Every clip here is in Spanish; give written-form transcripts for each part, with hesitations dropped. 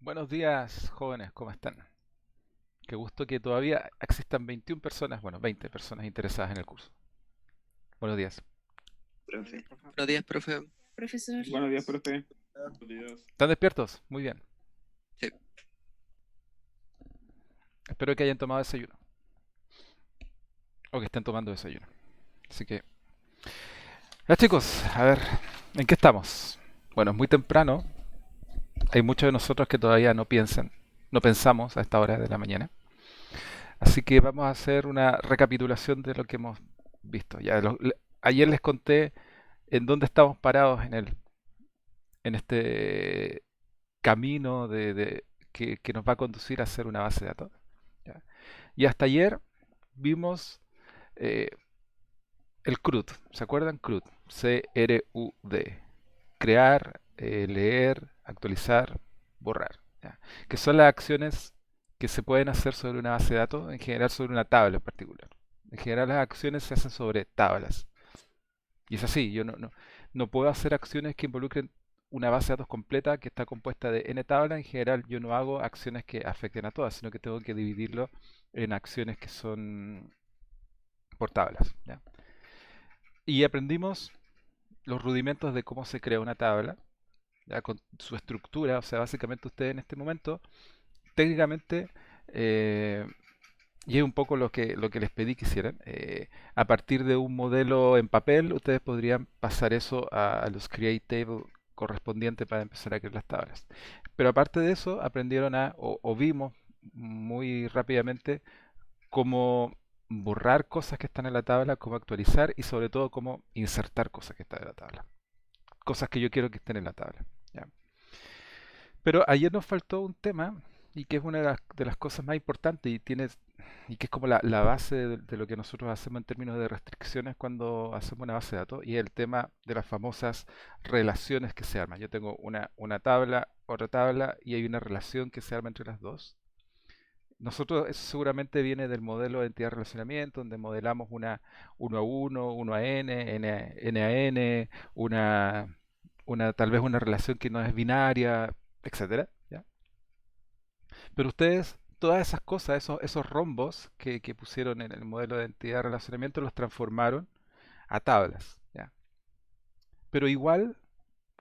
Buenos días, jóvenes, ¿cómo están? Qué gusto que todavía existan 21 personas, bueno, 20 personas interesadas en el curso. Buenos días. Profe. Buenos días, profe. Profesor, Buenos días, profe. Buenos días. ¿Están despiertos? Muy bien. Sí. Espero que hayan tomado desayuno. O que estén tomando desayuno. Así que... Ya chicos, a ver, ¿en qué estamos? Bueno, es muy temprano. Hay muchos de nosotros que todavía no piensan, no pensamos a esta hora de la mañana. Así que vamos a hacer una recapitulación de lo que hemos visto. Ayer les conté en dónde estamos parados en este camino que nos va a conducir a hacer una base de datos. ¿Ya? Y hasta ayer vimos eh, el CRUD. ¿Se acuerdan? CRUD. C-R-U-D. Crear, leer, actualizar, borrar. ¿Ya? Que son las acciones que se pueden hacer sobre una base de datos, en general sobre una tabla en particular. En general las acciones se hacen sobre tablas. Y es así, yo no puedo hacer acciones que involucren una base de datos completa que está compuesta de n tablas. En general, yo no hago acciones que afecten a todas, sino que tengo que dividirlo en acciones que son por tablas. ¿Ya? Y aprendimos los rudimentos de cómo se crea una tabla, ¿ya? Con su estructura. O sea, básicamente ustedes en este momento, técnicamente, eh, y es un poco lo que les pedí que hicieran. A partir de un modelo en papel, ustedes podrían pasar eso a los create table correspondientes para empezar a crear las tablas. Pero aparte de eso, aprendieron o vimos muy rápidamente cómo borrar cosas que están en la tabla, cómo actualizar y sobre todo cómo insertar cosas que están en la tabla. Cosas que yo quiero que estén en la tabla. ¿Ya? Pero ayer nos faltó un tema y que es una de las cosas más importantes y que es como la base de lo que nosotros hacemos en términos de restricciones cuando hacemos una base de datos, y es el tema de las famosas relaciones que se arman. Yo tengo una tabla, otra tabla, y hay una relación que se arma entre las dos. Nosotros, eso seguramente viene del modelo de entidad de relacionamiento, donde modelamos una 1 a 1, 1 a n, n a n, tal vez una relación que no es binaria, etcétera, ¿ya? Pero ustedes, todas esas cosas, esos rombos que pusieron en el modelo de entidad de relacionamiento, los transformaron a tablas, ¿ya? Pero igual,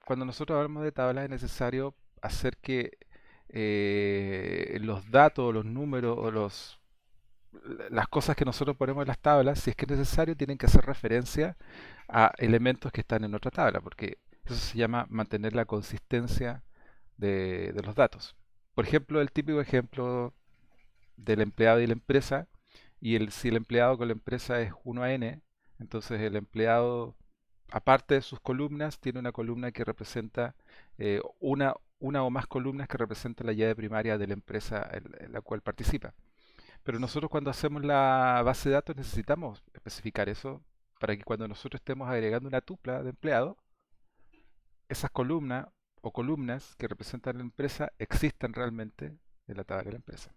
cuando nosotros hablamos de tablas, es necesario hacer que los datos, los números o las cosas que nosotros ponemos en las tablas, si es que es necesario, tienen que hacer referencia a elementos que están en otra tabla, porque eso se llama mantener la consistencia de los datos. Por ejemplo, el típico ejemplo del empleado y la empresa, si el empleado con la empresa es 1 a n, entonces el empleado, aparte de sus columnas, tiene una columna que representa una o más columnas que representan la llave primaria de la empresa en la cual participa. Pero nosotros cuando hacemos la base de datos necesitamos especificar eso para que cuando nosotros estemos agregando una tupla de empleados, esas columnas o columnas que representan la empresa existan realmente en la tabla de la empresa.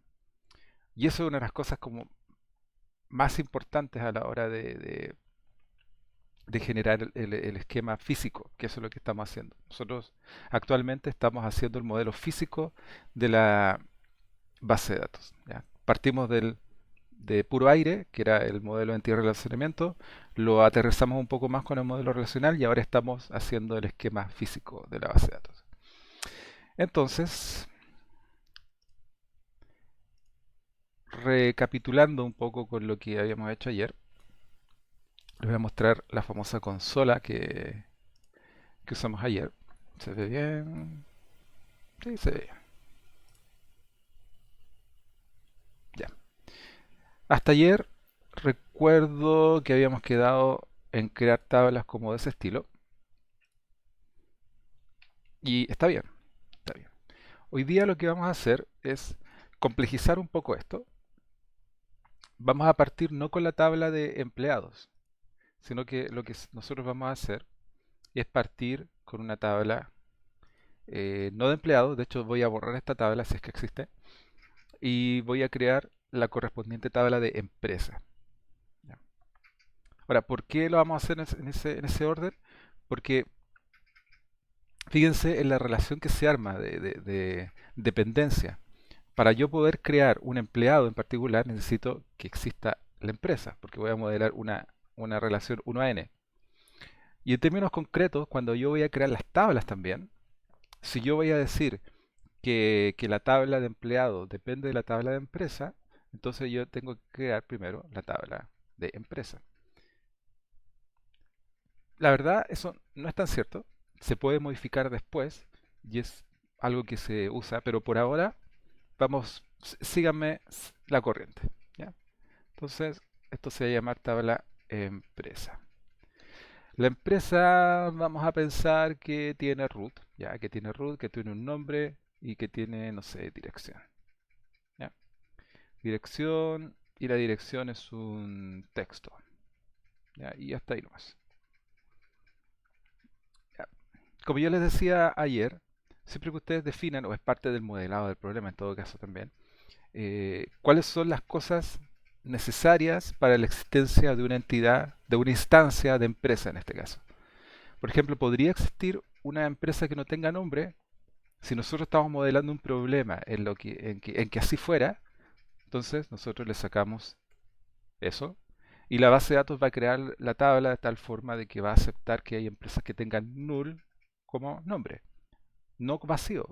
Y eso es una de las cosas como más importantes a la hora de generar el esquema físico, que eso es lo que estamos haciendo. Nosotros actualmente estamos haciendo el modelo físico de la base de datos. ¿Ya? Partimos de puro aire, que era el modelo de entidad de relacionamiento, lo aterrizamos un poco más con el modelo relacional y ahora estamos haciendo el esquema físico de la base de datos. Entonces, recapitulando un poco con lo que habíamos hecho ayer, les voy a mostrar la famosa consola que usamos ayer. ¿Se ve bien? Sí, se ve bien. Ya. Hasta ayer recuerdo que habíamos quedado en crear tablas como de ese estilo. Y está bien, está bien. Hoy día lo que vamos a hacer es complejizar un poco esto. Vamos a partir no con la tabla de empleados, sino que lo que nosotros vamos a hacer es partir con una tabla no de empleados. De hecho, voy a borrar esta tabla si es que existe y voy a crear la correspondiente tabla de empresa. ¿Ya? Ahora, ¿por qué lo vamos a hacer en ese orden? Porque fíjense en la relación que se arma de dependencia. Para yo poder crear un empleado en particular, necesito que exista la empresa, porque voy a modelar una relación 1 a n. Y en términos concretos, cuando yo voy a crear las tablas también, si yo voy a decir que la tabla de empleado depende de la tabla de empresa, entonces yo tengo que crear primero la tabla de empresa. La verdad, eso no es tan cierto. Se puede modificar después y es algo que se usa, pero por ahora vamos, síganme la corriente. ¿Ya? Entonces, esto se va a llamar tabla empresa. La empresa, vamos a pensar que tiene root, ya que tiene root, que tiene un nombre y que tiene, no sé, dirección. ¿Ya? Dirección, y la dirección es un texto. ¿Ya? Y hasta ahí nomás. ¿Ya? Como yo les decía ayer, siempre que ustedes definan, o es parte del modelado del problema en todo caso también, cuáles son las cosas necesarias para la existencia de una entidad, de una instancia de empresa en este caso. Por ejemplo, podría existir una empresa que no tenga nombre si nosotros estamos modelando un problema en que así fuera. Entonces nosotros le sacamos eso y la base de datos va a crear la tabla de tal forma de que va a aceptar que hay empresas que tengan null como nombre. No vacío.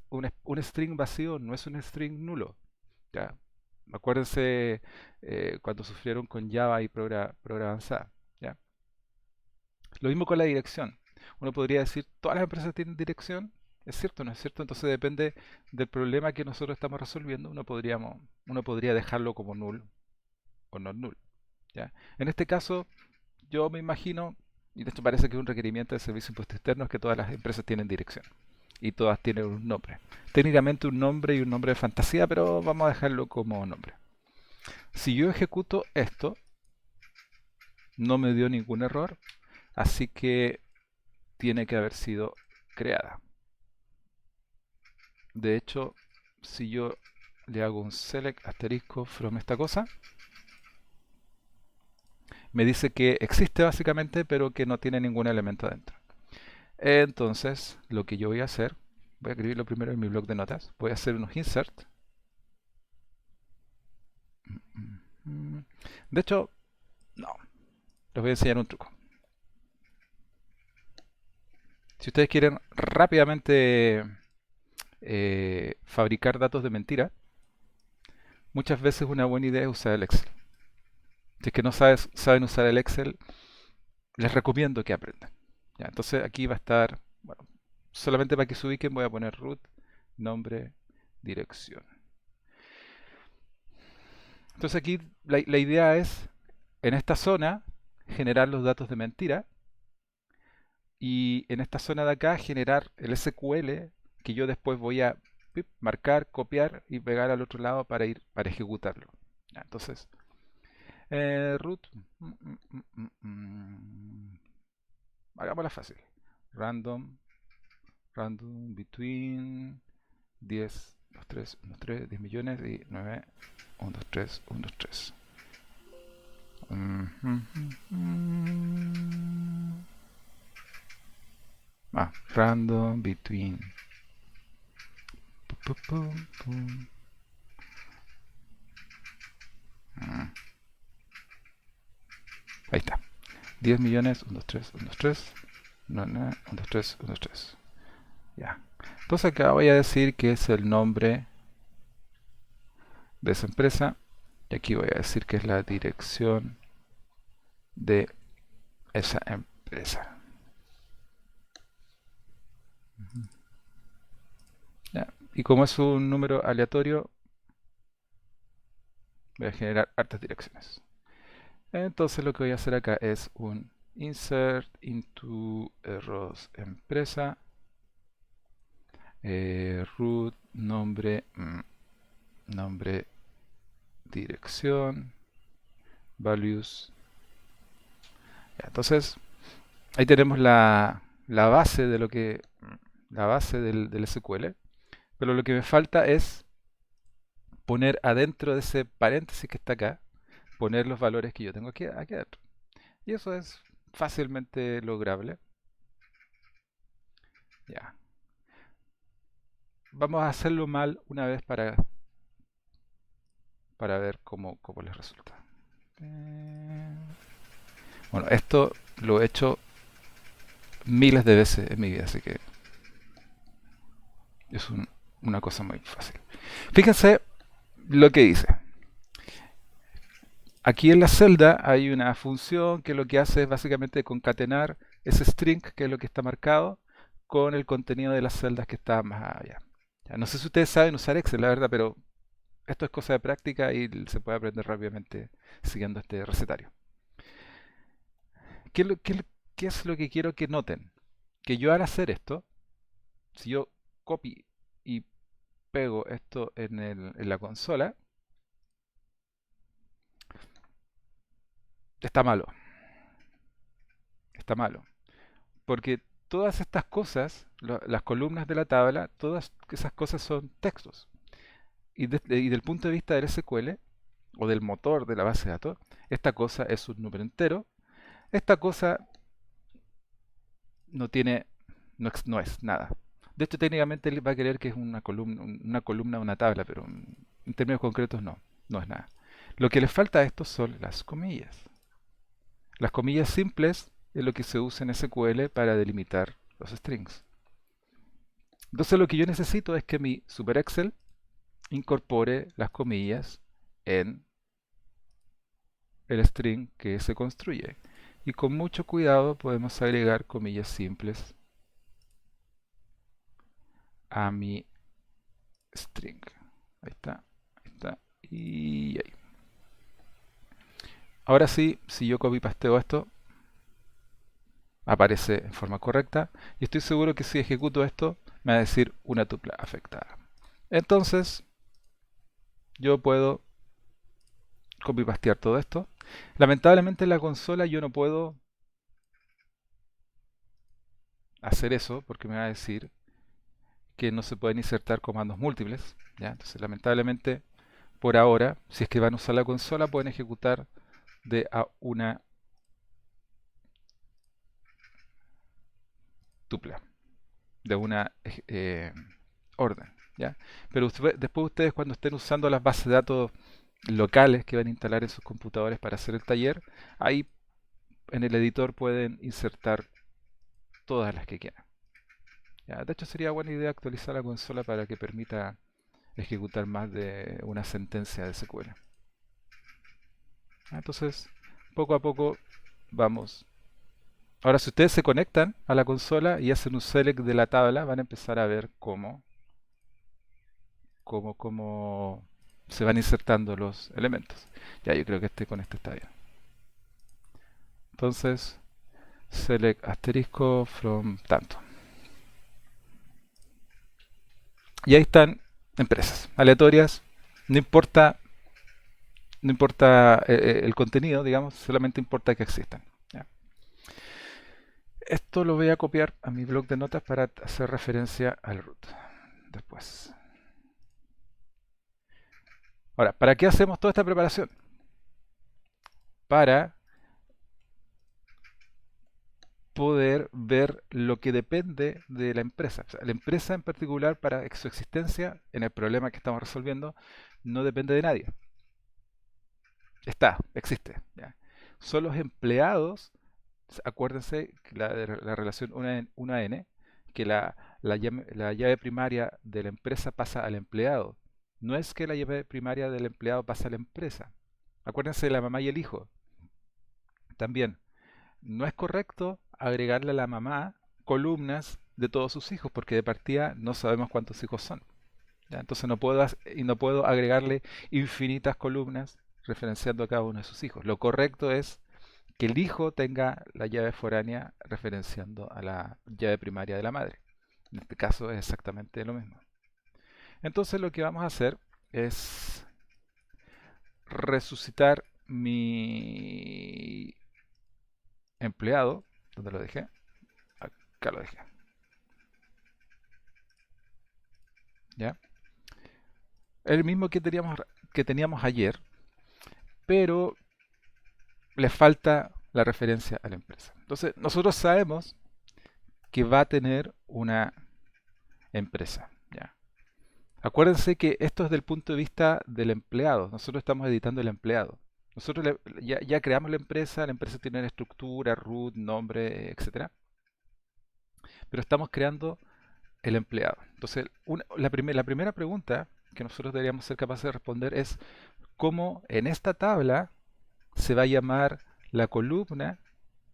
Un string vacío no es un string nulo. ¿Ya? Acuérdense cuando sufrieron con Java y Programa Avanzada. ¿Ya? Lo mismo con la dirección. Uno podría decir, ¿todas las empresas tienen dirección? ¿Es cierto o no es cierto? Entonces depende del problema que nosotros estamos resolviendo. Uno podría dejarlo como null o no null. ¿Ya? En este caso, yo me imagino, y de hecho parece que es un requerimiento del Servicio de Impuestos Externos, que todas las empresas tienen dirección. Y todas tienen un nombre. Técnicamente un nombre y un nombre de fantasía, pero vamos a dejarlo como nombre. Si yo ejecuto esto, no me dio ningún error, así que tiene que haber sido creada. De hecho, si yo le hago un select asterisco from esta cosa, me dice que existe básicamente, pero que no tiene ningún elemento adentro. Entonces, lo que yo voy a hacer, voy a escribirlo primero en mi blog de notas, voy a hacer unos insert. De hecho, no, les voy a enseñar un truco. Si ustedes quieren rápidamente fabricar datos de mentira, muchas veces una buena idea es usar el Excel. Si es que no saben usar el Excel, les recomiendo que aprendan. ¿Ya? Entonces aquí va a estar, bueno, solamente para que se ubiquen voy a poner root, nombre, dirección. Entonces aquí la idea es, en esta zona, generar los datos de mentira y en esta zona de acá generar el SQL que yo después voy a marcar, copiar y pegar al otro lado para ejecutarlo. ¿Ya? Entonces, root, hagámosla fácil. Random, random between 10, 2, 3, 1, 3, 10 millones y 9, 1, 2, 3, 1, 2, 3. Random between. Pum, pum, pum. Ahí está. 10 millones, 1, 2, 3, 1, 2, 3. 1, 2, 3, 1, 2, 3. Ya. Entonces acá voy a decir que es el nombre de esa empresa. Y aquí voy a decir que es la dirección de esa empresa. ¿Ya? Y como es un número aleatorio, voy a generar hartas direcciones. Entonces lo que voy a hacer acá es un insert into arrows empresa, root, nombre, nombre, dirección, values. Ya, entonces ahí tenemos la base de la base del SQL, pero lo que me falta es poner adentro de ese paréntesis que está acá, poner los valores que yo tengo aquí adentro. Y eso es fácilmente lograble. Ya. Vamos a hacerlo mal una vez para ver cómo les resulta. Eh, Bueno, esto lo he hecho miles de veces en mi vida, así que es una cosa muy fácil. Fíjense lo que dice. Aquí en la celda hay una función que lo que hace es básicamente concatenar ese string, que es lo que está marcado, con el contenido de las celdas que está más allá. Ya, no sé si ustedes saben usar Excel, la verdad, pero esto es cosa de práctica y se puede aprender rápidamente siguiendo este recetario. ¿Qué, es lo- qué es lo- qué es lo que quiero que noten? Que yo al hacer esto, si yo copio y pego esto en la consola, está malo, está malo. Porque todas estas cosas, las columnas de la tabla, todas esas cosas son textos. Y del punto de vista del SQL, o del motor de la base de datos, esta cosa es un número entero. Esta cosa no tiene, no es nada. De hecho, técnicamente él va a querer que es una columna o una tabla, pero en términos concretos no es nada. Lo que le falta a esto son las comillas. Las comillas simples es lo que se usa en SQL para delimitar los strings. Entonces lo que yo necesito es que mi Super Excel incorpore las comillas en el string que se construye. Y con mucho cuidado podemos agregar comillas simples a mi string. Ahí está, ahí está y ahí. Ahora sí, si yo copy pasteo esto, aparece en forma correcta y estoy seguro que si ejecuto esto me va a decir una tupla afectada. Entonces yo puedo copy pastear todo esto. Lamentablemente en la consola yo no puedo hacer eso porque me va a decir que no se pueden insertar comandos múltiples. ¿Ya? Entonces lamentablemente por ahora, si es que van a usar la consola, pueden ejecutar de a una tupla, de una orden. ¿Ya? Pero después ustedes cuando estén usando las bases de datos locales que van a instalar en sus computadores para hacer el taller, ahí en el editor pueden insertar todas las que quieran. ¿Ya? De hecho, sería buena idea actualizar la consola para que permita ejecutar más de una sentencia de SQL. Entonces, poco a poco vamos. Ahora, si ustedes se conectan a la consola y hacen un select de la tabla, van a empezar a ver cómo se van insertando los elementos. Ya, yo creo que con este está bien. Entonces, select asterisco from tanto. Y ahí están empresas aleatorias. No importa, no importa el contenido, digamos, solamente importa que existan. ¿Ya? Esto lo voy a copiar a mi blog de notas para hacer referencia al root después. Ahora, ¿para qué hacemos toda esta preparación? Para poder ver lo que depende de la empresa. O sea, la empresa en particular, para su existencia, en el problema que estamos resolviendo, no depende de nadie. Existe. ¿Ya? Son los empleados, acuérdense que la relación 1 a n, que la llave primaria de la empresa pasa al empleado. No es que la llave primaria del empleado pasa a la empresa. Acuérdense de la mamá y el hijo. También, no es correcto agregarle a la mamá columnas de todos sus hijos, porque de partida no sabemos cuántos hijos son. ¿Ya? Entonces no puedo agregarle infinitas columnas referenciando a cada uno de sus hijos. Lo correcto es que el hijo tenga la llave foránea referenciando a la llave primaria de la madre. En este caso es exactamente lo mismo. Entonces lo que vamos a hacer es resucitar mi empleado. ¿Dónde lo dejé? Acá lo dejé. ¿Ya? El mismo que teníamos ayer, pero le falta la referencia a la empresa. Entonces, nosotros sabemos que va a tener una empresa. ¿Ya? Acuérdense que esto es del punto de vista del empleado. Nosotros estamos editando el empleado. Nosotros ya creamos la empresa tiene una estructura, root, nombre, etcétera. Pero estamos creando el empleado. Entonces, la primera pregunta que nosotros deberíamos ser capaces de responder es cómo en esta tabla se va a llamar la columna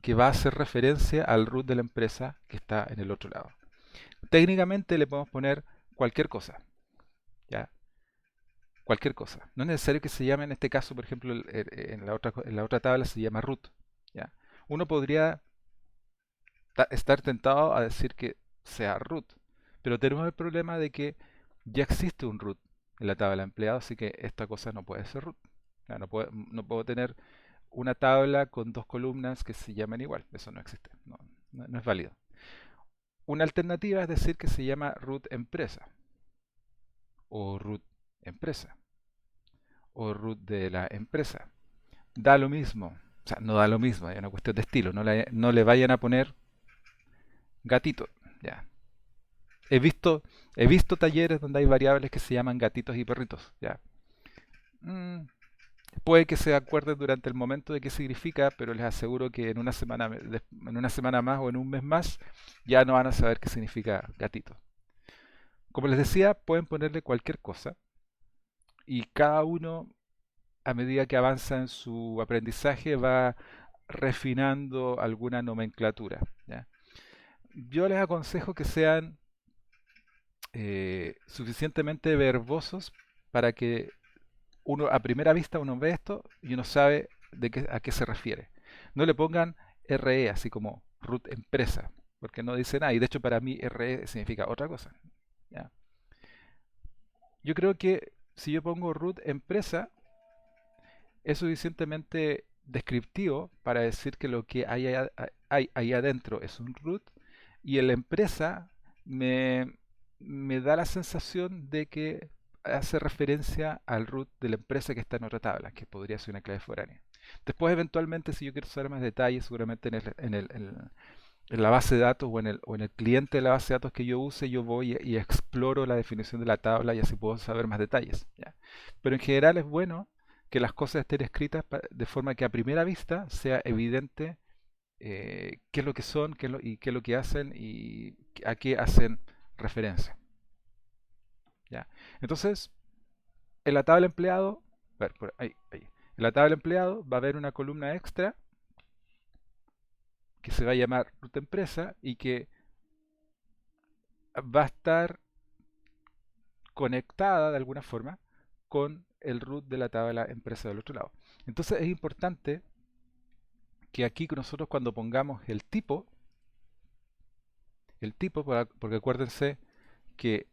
que va a hacer referencia al root de la empresa que está en el otro lado. Técnicamente le podemos poner cualquier cosa, ¿ya? Cualquier cosa. No es necesario que se llame, en este caso, por ejemplo, en la otra tabla se llama root, ¿ya? Uno podría estar tentado a decir que sea root, pero tenemos el problema de que ya existe un root en la tabla de empleados, así que esta cosa no puede ser root. Ya, no puedo tener una tabla con dos columnas que se llamen igual. Eso no existe. No es válido. Una alternativa es decir que se llama root empresa o root empresa o root de la empresa. Da lo mismo. O sea, no da lo mismo. Es una cuestión de estilo. No le vayan a poner gatito. Ya. He visto, he visto talleres donde hay variables que se llaman gatitos y perritos. Ya. Mm, Puede que se acuerden durante el momento de qué significa, pero les aseguro que en una semana más o en un mes más ya no van a saber qué significa gatito. Como les decía, pueden ponerle cualquier cosa y cada uno, a medida que avanza en su aprendizaje, va refinando alguna nomenclatura. ¿Ya? Yo les aconsejo que sean suficientemente verbosos para que uno a primera vista uno ve esto y uno sabe a qué se refiere. No le pongan RE así como root empresa, porque no dice nada. Y de hecho para mí RE significa otra cosa. ¿Ya? Yo creo que si yo pongo root empresa es suficientemente descriptivo para decir que lo que hay ahí adentro es un root y en la empresa me da la sensación de que hace referencia al root de la empresa que está en otra tabla, que podría ser una clave foránea. Después, eventualmente, si yo quiero saber más detalles, seguramente en la base de datos o en el cliente de la base de datos que yo use, yo voy y exploro la definición de la tabla y así puedo saber más detalles. ¿Ya? Pero en general es bueno que las cosas estén escritas de forma que a primera vista sea evidente qué es lo que son y qué es lo que hacen y a qué hacen referencia. ¿Ya? Entonces, en la tabla empleado, a ver, ahí. En la tabla empleado va a haber una columna extra que se va a llamar root empresa y que va a estar conectada de alguna forma con el root de la tabla empresa del otro lado. Entonces es importante que aquí nosotros cuando pongamos porque acuérdense que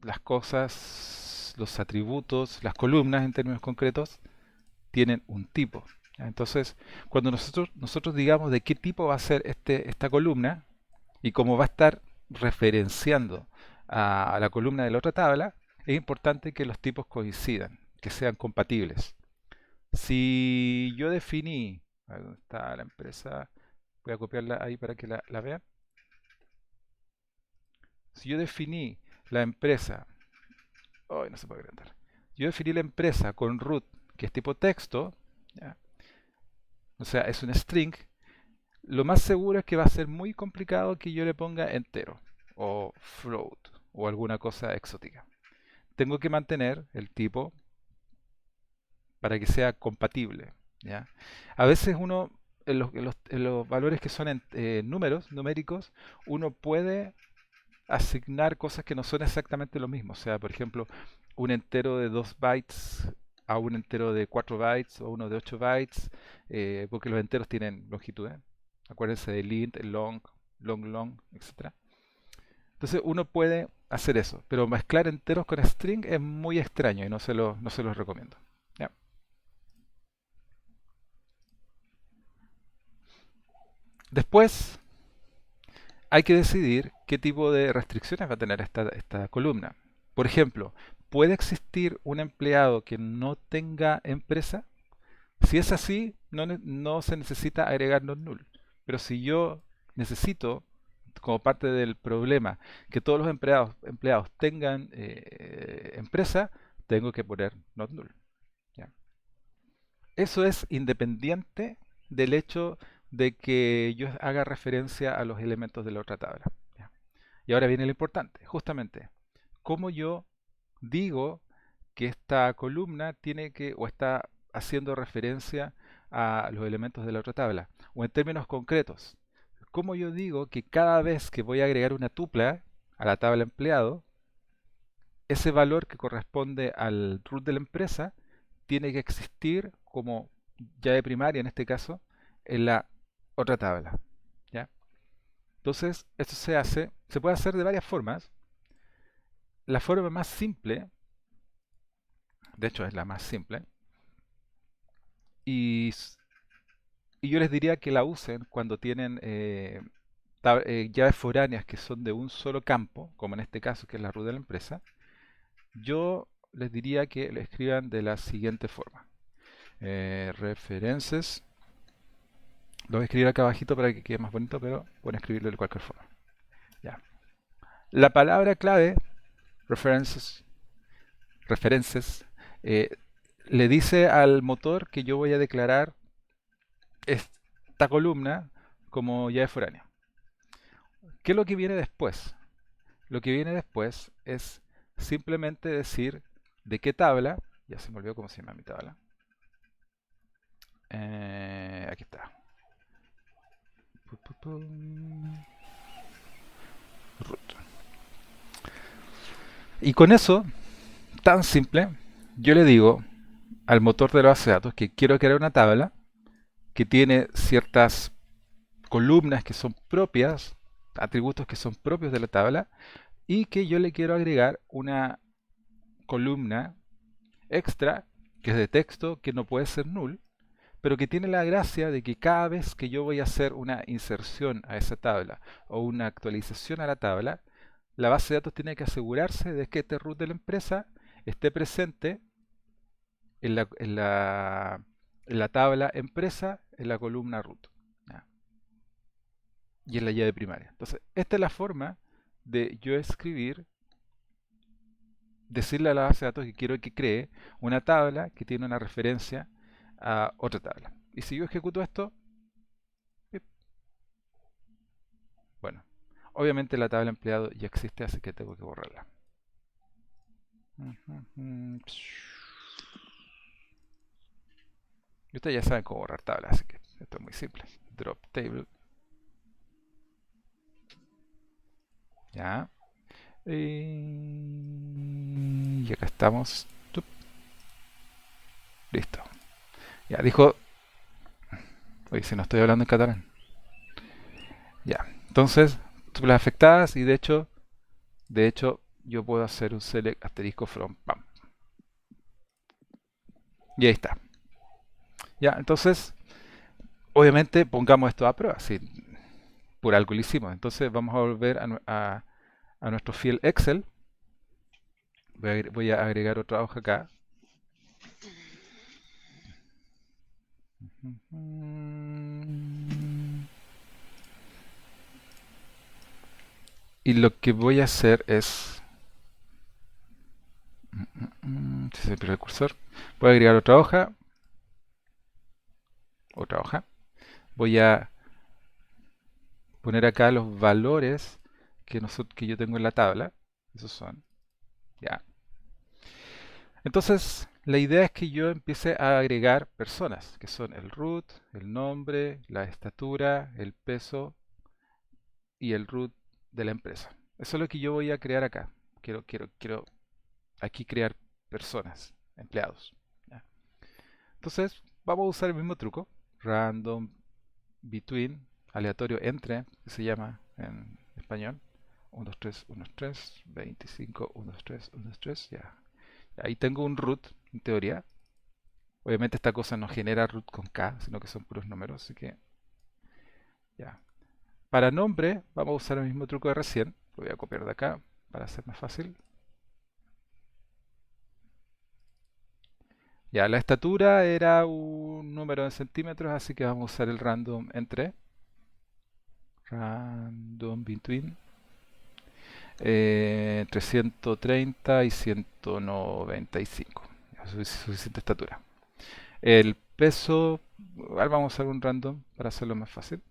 las cosas, los atributos, las columnas en términos concretos, tienen un tipo. ¿Ya? Entonces, cuando nosotros digamos de qué tipo va a ser esta columna y cómo va a estar referenciando a la columna de la otra tabla, es importante que los tipos coincidan, que sean compatibles. Si yo definí, a ver, ¿dónde está la empresa? Voy a copiarla ahí para que la vean. Si yo definí la empresa, hoy no se puede agrandar. Yo definí la empresa con root, que es tipo texto, ¿ya? O sea, es un string. Lo más seguro es que va a ser muy complicado que yo le ponga entero o float o alguna cosa exótica. Tengo que mantener el tipo para que sea compatible. ¿Ya? A veces uno, en los valores que son números, numéricos, uno puede asignar cosas que no son exactamente lo mismo. O sea, por ejemplo, un entero de 2 bytes a un entero de 4 bytes o uno de 8 bytes, porque los enteros tienen longitud. Acuérdense de int, long, long, etc. Entonces uno puede hacer eso, pero mezclar enteros con string es muy extraño y no se los recomiendo. ¿Ya? Después hay que decidir qué tipo de restricciones va a tener esta columna. Por ejemplo, ¿puede existir un empleado que no tenga empresa? Si es así, no se necesita agregar null. Pero si yo necesito como parte del problema, que todos los empleados tengan empresa, tengo que poner not null. ¿Ya? Eso es independiente del hecho de que yo haga referencia a los elementos de la otra tabla. ¿Ya? Y ahora viene lo importante, justamente, cómo yo digo que esta columna tiene que, o está haciendo referencia a los elementos de la otra tabla. O en términos concretos, cómo yo digo que cada vez que voy a agregar una tupla a la tabla empleado, ese valor que corresponde al root de la empresa tiene que existir como llave primaria, en este caso, en la otra tabla. ¿Ya? Entonces, esto se puede hacer de varias formas. La forma más simple, de hecho es la más simple, y, y yo les diría que la usen cuando tienen llaves foráneas que son de un solo campo, como en este caso que es la root de la empresa. Yo les diría que lo escriban de la siguiente forma. References. Lo voy a escribir acá abajito para que quede más bonito, pero pueden escribirlo de cualquier forma. Ya. La palabra clave, references, references, eh, le dice al motor que yo voy a declarar esta columna como llave foránea. ¿Qué es lo que viene después? Lo que viene después es simplemente decir de qué tabla, ya se me olvidó cómo se llama mi tabla. Aquí está. Root. Y con eso, tan simple, yo le digo al motor de la base de datos que quiero crear una tabla que tiene ciertas columnas que son propias, atributos que son propios de la tabla, y que yo le quiero agregar una columna extra que es de texto que no puede ser null, pero que tiene la gracia de que cada vez que yo voy a hacer una inserción a esa tabla o una actualización a la tabla, la base de datos tiene que asegurarse de que este root de la empresa esté presente en la tabla empresa, en la columna root. ¿Ya? Y en la llave primaria. Entonces, esta es la forma de yo escribir, decirle a la base de datos que quiero que cree una tabla que tiene una referencia a otra tabla. Y si yo ejecuto esto, bueno, obviamente la tabla empleado ya existe, así que tengo que borrarla. Y ustedes ya saben cómo borrar tablas, así que esto es muy simple. Drop table. Ya. Y acá estamos. Tup. Listo. Ya, dijo. Oye, si no estoy hablando en catalán. Ya. Entonces, tuplas afectadas y de hecho, yo puedo hacer un select asterisco from pam. Y ahí está. Ya, entonces, obviamente pongamos esto a prueba. Si por algo lo hicimos. Entonces vamos a volver a nuestro field Excel. Voy a agregar otra hoja acá. Y lo que voy a hacer es... Si se pierde el cursor. Voy a agregar otra hoja. Otra hoja. Voy a poner acá los valores que yo tengo en la tabla. Esos son. Ya. Entonces, la idea es que yo empiece a agregar personas, que son el root, el nombre, la estatura, el peso y el root de la empresa. Eso es lo que yo voy a crear acá. Quiero aquí crear personas, empleados. ¿Ya? Entonces, vamos a usar el mismo truco. Random between, aleatorio entre, que se llama en español. 1, 2, 3, 1, 2, 3, 25, 1, 2, 3, 1, 2, 3, ya. Ahí tengo un root, en teoría. Obviamente esta cosa no genera root con K, sino que son puros números, así que ya. Para nombre vamos a usar el mismo truco de recién. Lo voy a copiar de acá para hacer más fácil. Ya, la estatura era un número en centímetros, así que vamos a usar el random entre. Random between entre 130 y 195. Suficiente estatura. El peso, igual vamos a hacer un random para hacerlo más fácil.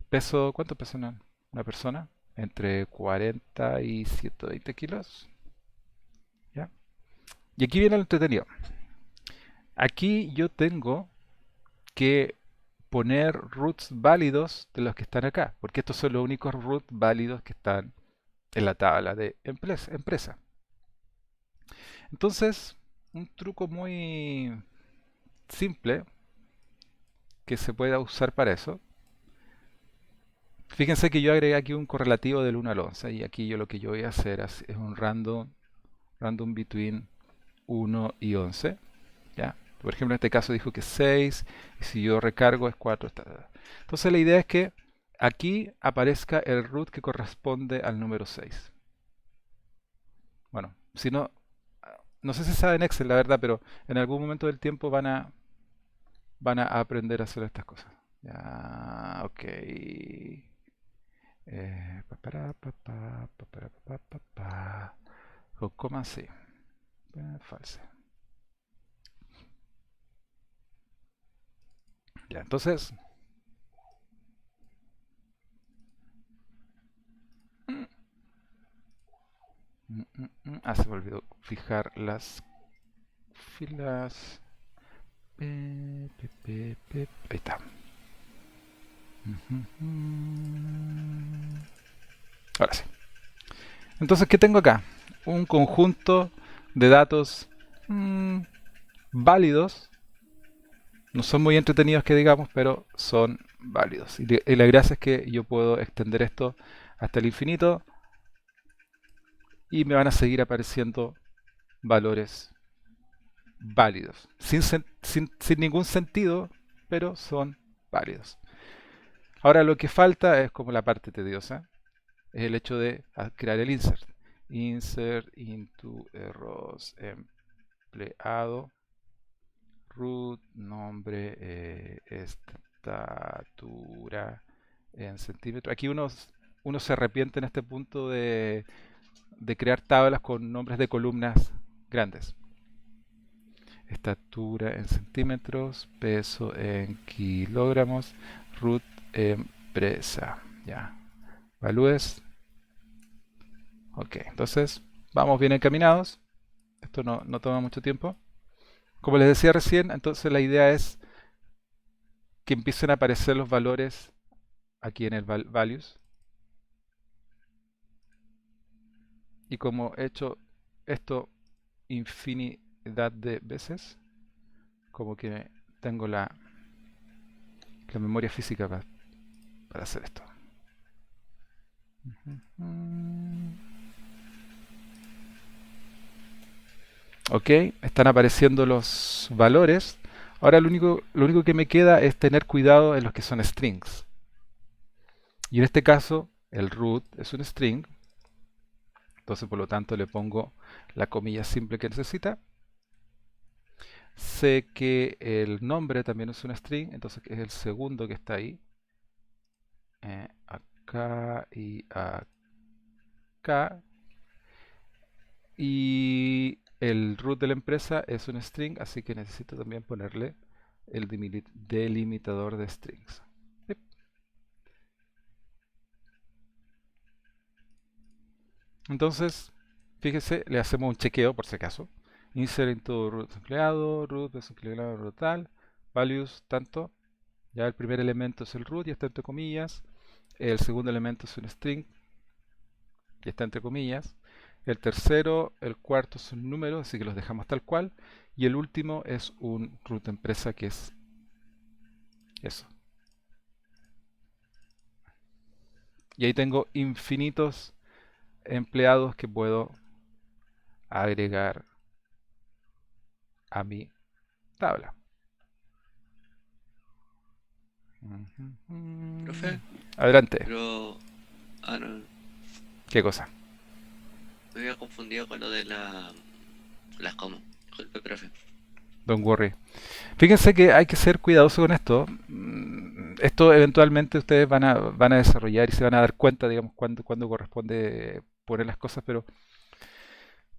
Peso, ¿cuánto pesa una persona? Entre 40 y 120 kilos. ¿Ya? Y aquí viene lo entretenido. Aquí yo tengo que poner roots válidos de los que están acá, porque estos son los únicos roots válidos que están en la tabla de empresa. Entonces, un truco muy simple que se pueda usar para eso. Fíjense que yo agregué aquí un correlativo del 1 al 11 y aquí yo lo que yo voy a hacer es un random between 1 y 11. ¿Ya? Por ejemplo, en este caso dijo que 6 y si yo recargo es 4. Entonces la idea es que aquí aparezca el root que corresponde al número 6. Bueno, si no, no sé si saben Excel, la verdad, pero en algún momento del tiempo van a aprender a hacer estas cosas. Ya, ok. Con coma sí. False. Ya, entonces. Se me olvidó fijar las filas. Ahí está. Ahora sí. Entonces, ¿qué tengo acá? Un conjunto de datos válidos. No son muy entretenidos que digamos, pero son válidos. Y la gracia es que yo puedo extender esto hasta el infinito y me van a seguir apareciendo valores válidos. Sin ningún sentido, pero son válidos. Ahora lo que falta es como la parte tediosa. Es el hecho de crear el insert. Insert into errors empleado. Root, nombre, estatura en centímetros. Aquí uno se arrepiente en este punto de crear tablas con nombres de columnas grandes. Estatura en centímetros, peso en kilogramos, root empresa. Ya. Valúes. Ok, entonces vamos bien encaminados. Esto no toma mucho tiempo. Como les decía recién, entonces la idea es que empiecen a aparecer los valores aquí en el values. Y como he hecho esto infinidad de veces, como que tengo la memoria física para hacer esto. Ok, están apareciendo los valores. Ahora lo único que me queda es tener cuidado en los que son strings. Y en este caso, el root es un string. Entonces, por lo tanto, le pongo la comilla simple que necesita. Sé que el nombre también es un string, entonces es el segundo que está ahí. Acá y acá. Y el root de la empresa es un string, así que necesito también ponerle el delimitador de strings. Yep. Entonces, fíjese, le hacemos un chequeo por si acaso. Insert into root empleado, root desempleado, root tal, values tanto. Ya el primer elemento es el root y está entre comillas. El segundo elemento es un string y está entre comillas. El tercero, el cuarto son números, así que los dejamos tal cual. Y el último es un root empresa que es eso. Y ahí tengo infinitos empleados que puedo agregar a mi tabla. Profe, Adelante. pero... Ah, no, ¿Qué cosa? me había confundido con lo de las comas. Disculpe, profe. Don't worry. Fíjense que hay que ser cuidadoso con esto. Esto eventualmente ustedes van a desarrollar y se van a dar cuenta, digamos, cuándo corresponde poner las cosas, pero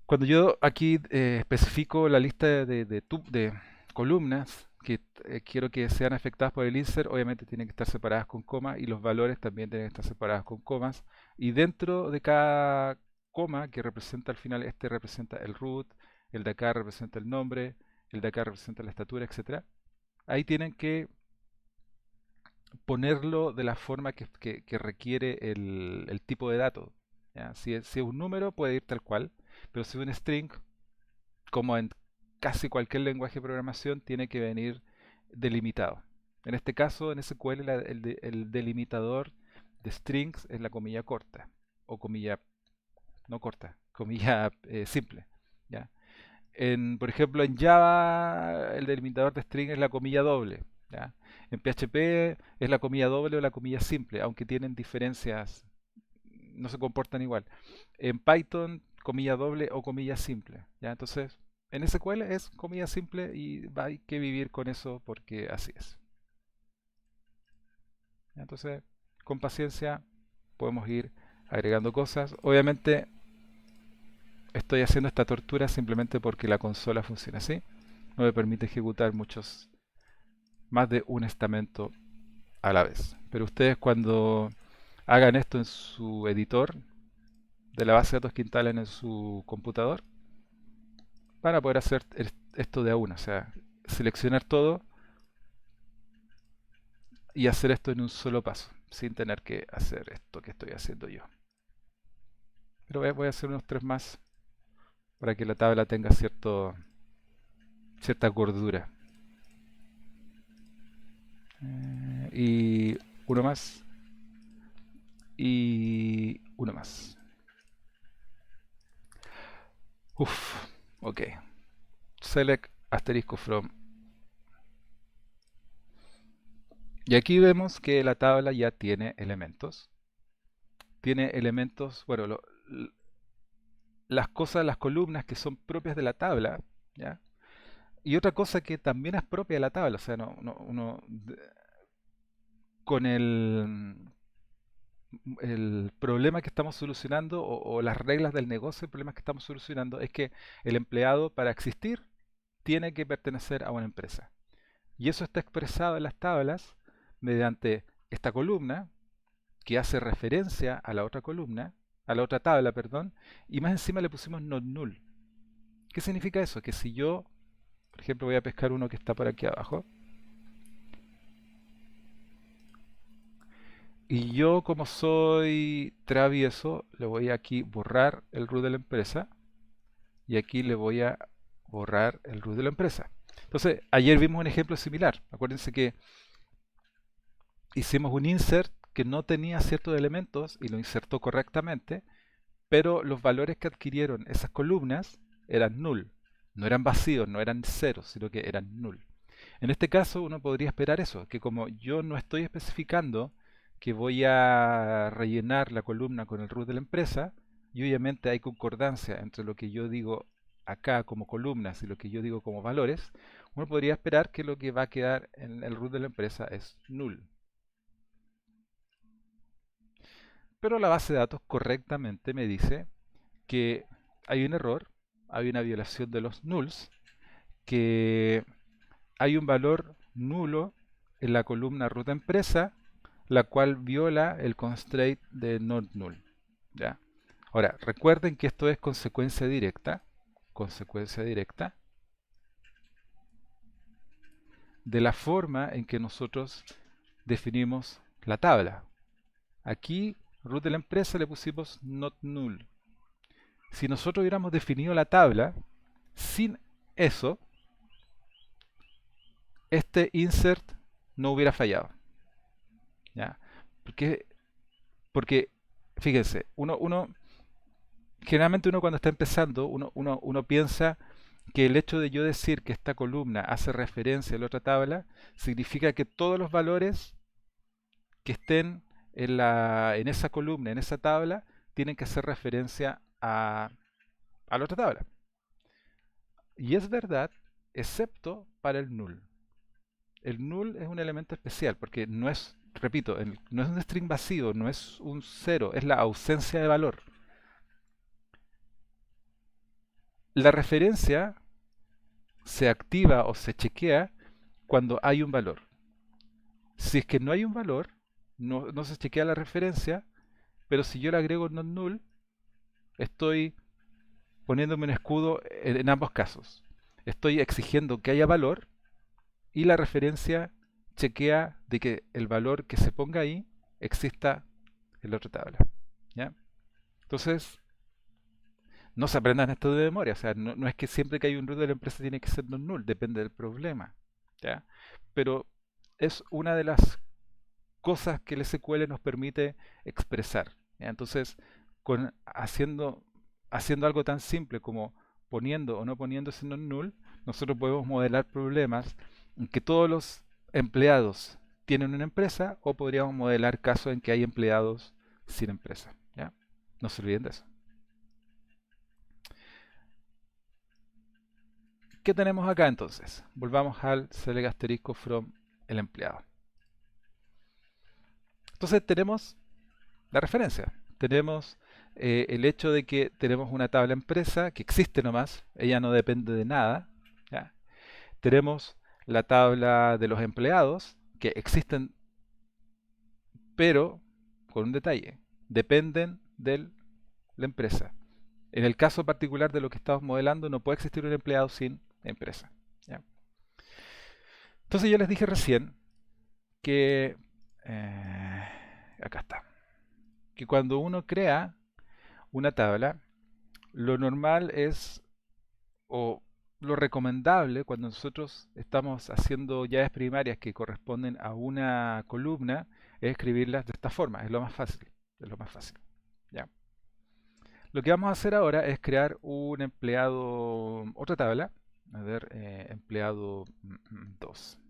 cuando yo aquí especifico la lista de columnas que quiero que sean afectadas por el insert, obviamente tienen que estar separadas con comas y los valores también tienen que estar separados con comas. Y dentro de cada coma que representa al final, este representa el root, el de acá representa el nombre, el de acá representa la estatura, etcétera. Ahí tienen que ponerlo de la forma que requiere el tipo de dato. ¿Ya? Si es un número, puede ir tal cual, pero si es un string, como en casi cualquier lenguaje de programación, tiene que venir delimitado. En este caso, en SQL, el delimitador de strings es la comilla corta, o comilla no corta, comilla simple. ¿Ya? Por ejemplo, en Java, el delimitador de string es la comilla doble. ¿Ya? En PHP es la comilla doble o la comilla simple, aunque tienen diferencias, no se comportan igual. En Python, comilla doble o comilla simple. ¿Ya? Entonces, en SQL es comilla simple y hay que vivir con eso porque así es. ¿Ya? Entonces, con paciencia podemos ir agregando cosas. Obviamente, estoy haciendo esta tortura simplemente porque la consola funciona así. No me permite ejecutar más de un estamento a la vez. Pero ustedes cuando hagan esto en su editor de la base de datos que instalen en su computador, van a poder hacer esto de a una. O sea, seleccionar todo y hacer esto en un solo paso, sin tener que hacer esto que estoy haciendo yo. Pero voy a hacer unos tres más para que la tabla tenga cierta gordura. Y uno más. Y uno más. Uf, ok. Select asterisco from. Y aquí vemos que la tabla ya tiene elementos. Tiene elementos, bueno, las cosas, las columnas que son propias de la tabla, ¿ya? Y otra cosa que también es propia de la tabla, o sea, con el problema que estamos solucionando o las reglas del negocio, el problema que estamos solucionando es que el empleado para existir tiene que pertenecer a una empresa. Y eso está expresado en las tablas mediante esta columna que hace referencia a la otra columna, a la otra tabla, perdón, y más encima le pusimos not null. ¿Qué significa eso? Que si yo, por ejemplo, voy a pescar uno que está por aquí abajo, y yo como soy travieso, le voy a aquí borrar el root de la empresa, y aquí le voy a borrar el root de la empresa. Entonces, ayer vimos un ejemplo similar. Acuérdense que hicimos un insert que no tenía ciertos elementos y lo insertó correctamente, pero los valores que adquirieron esas columnas eran null. No eran vacíos, no eran ceros, sino que eran null. En este caso uno podría esperar eso, que como yo no estoy especificando que voy a rellenar la columna con el root de la empresa, y obviamente hay concordancia entre lo que yo digo acá como columnas y lo que yo digo como valores, uno podría esperar que lo que va a quedar en el root de la empresa es null. Pero la base de datos correctamente me dice que hay un error, hay una violación de los nulls, que hay un valor nulo en la columna ruta empresa, la cual viola el constraint de not null. ¿Ya? Ahora, recuerden que esto es consecuencia directa de la forma en que nosotros definimos la tabla. Aquí, root de la empresa le pusimos not null. Si nosotros hubiéramos definido la tabla sin eso, este insert no hubiera fallado. ¿Ya? Porque, porque fíjense, generalmente uno cuando está empezando, uno piensa que el hecho de yo decir que esta columna hace referencia a la otra tabla, significa que todos los valores que estén en esa columna, en esa tabla, tienen que hacer referencia a la otra tabla. Y es verdad, excepto para el null. el null es un elemento especial porque no es, repito, no es un string vacío, no es un cero, es la ausencia de valor. La referencia se activa o se chequea cuando hay un valor. Si es que no hay un valor, no se chequea la referencia, pero si yo le agrego non null, estoy poniéndome un escudo en ambos casos. Estoy exigiendo que haya valor y la referencia chequea de que el valor que se ponga ahí exista en la otra tabla. ¿Ya? Entonces, no se aprendan esto de memoria. O sea, no es que siempre que hay un root de la empresa tiene que ser non null, depende del problema. ¿Ya? Pero es una de las cosas que el SQL nos permite expresar. ¿Ya? Entonces, haciendo algo tan simple como poniendo o no poniendo ese non null, nosotros podemos modelar problemas en que todos los empleados tienen una empresa o podríamos modelar casos en que hay empleados sin empresa. ¿Ya? No se olviden de eso. ¿Qué tenemos acá entonces? Volvamos al select asterisco from el empleado. Entonces tenemos la referencia. Tenemos el hecho de que tenemos una tabla empresa que existe nomás, ella no depende de nada. ¿Ya? Tenemos la tabla de los empleados que existen, pero con un detalle, dependen de la empresa. En el caso particular de lo que estamos modelando, no puede existir un empleado sin empresa. ¿Ya? Entonces yo les dije recién que, acá está, que cuando uno crea una tabla, lo normal es, o lo recomendable cuando nosotros estamos haciendo llaves primarias que corresponden a una columna, es escribirlas de esta forma, es lo más fácil, es lo más fácil. ¿Ya? Lo que vamos a hacer ahora es crear un empleado, otra tabla, a ver, empleado 2.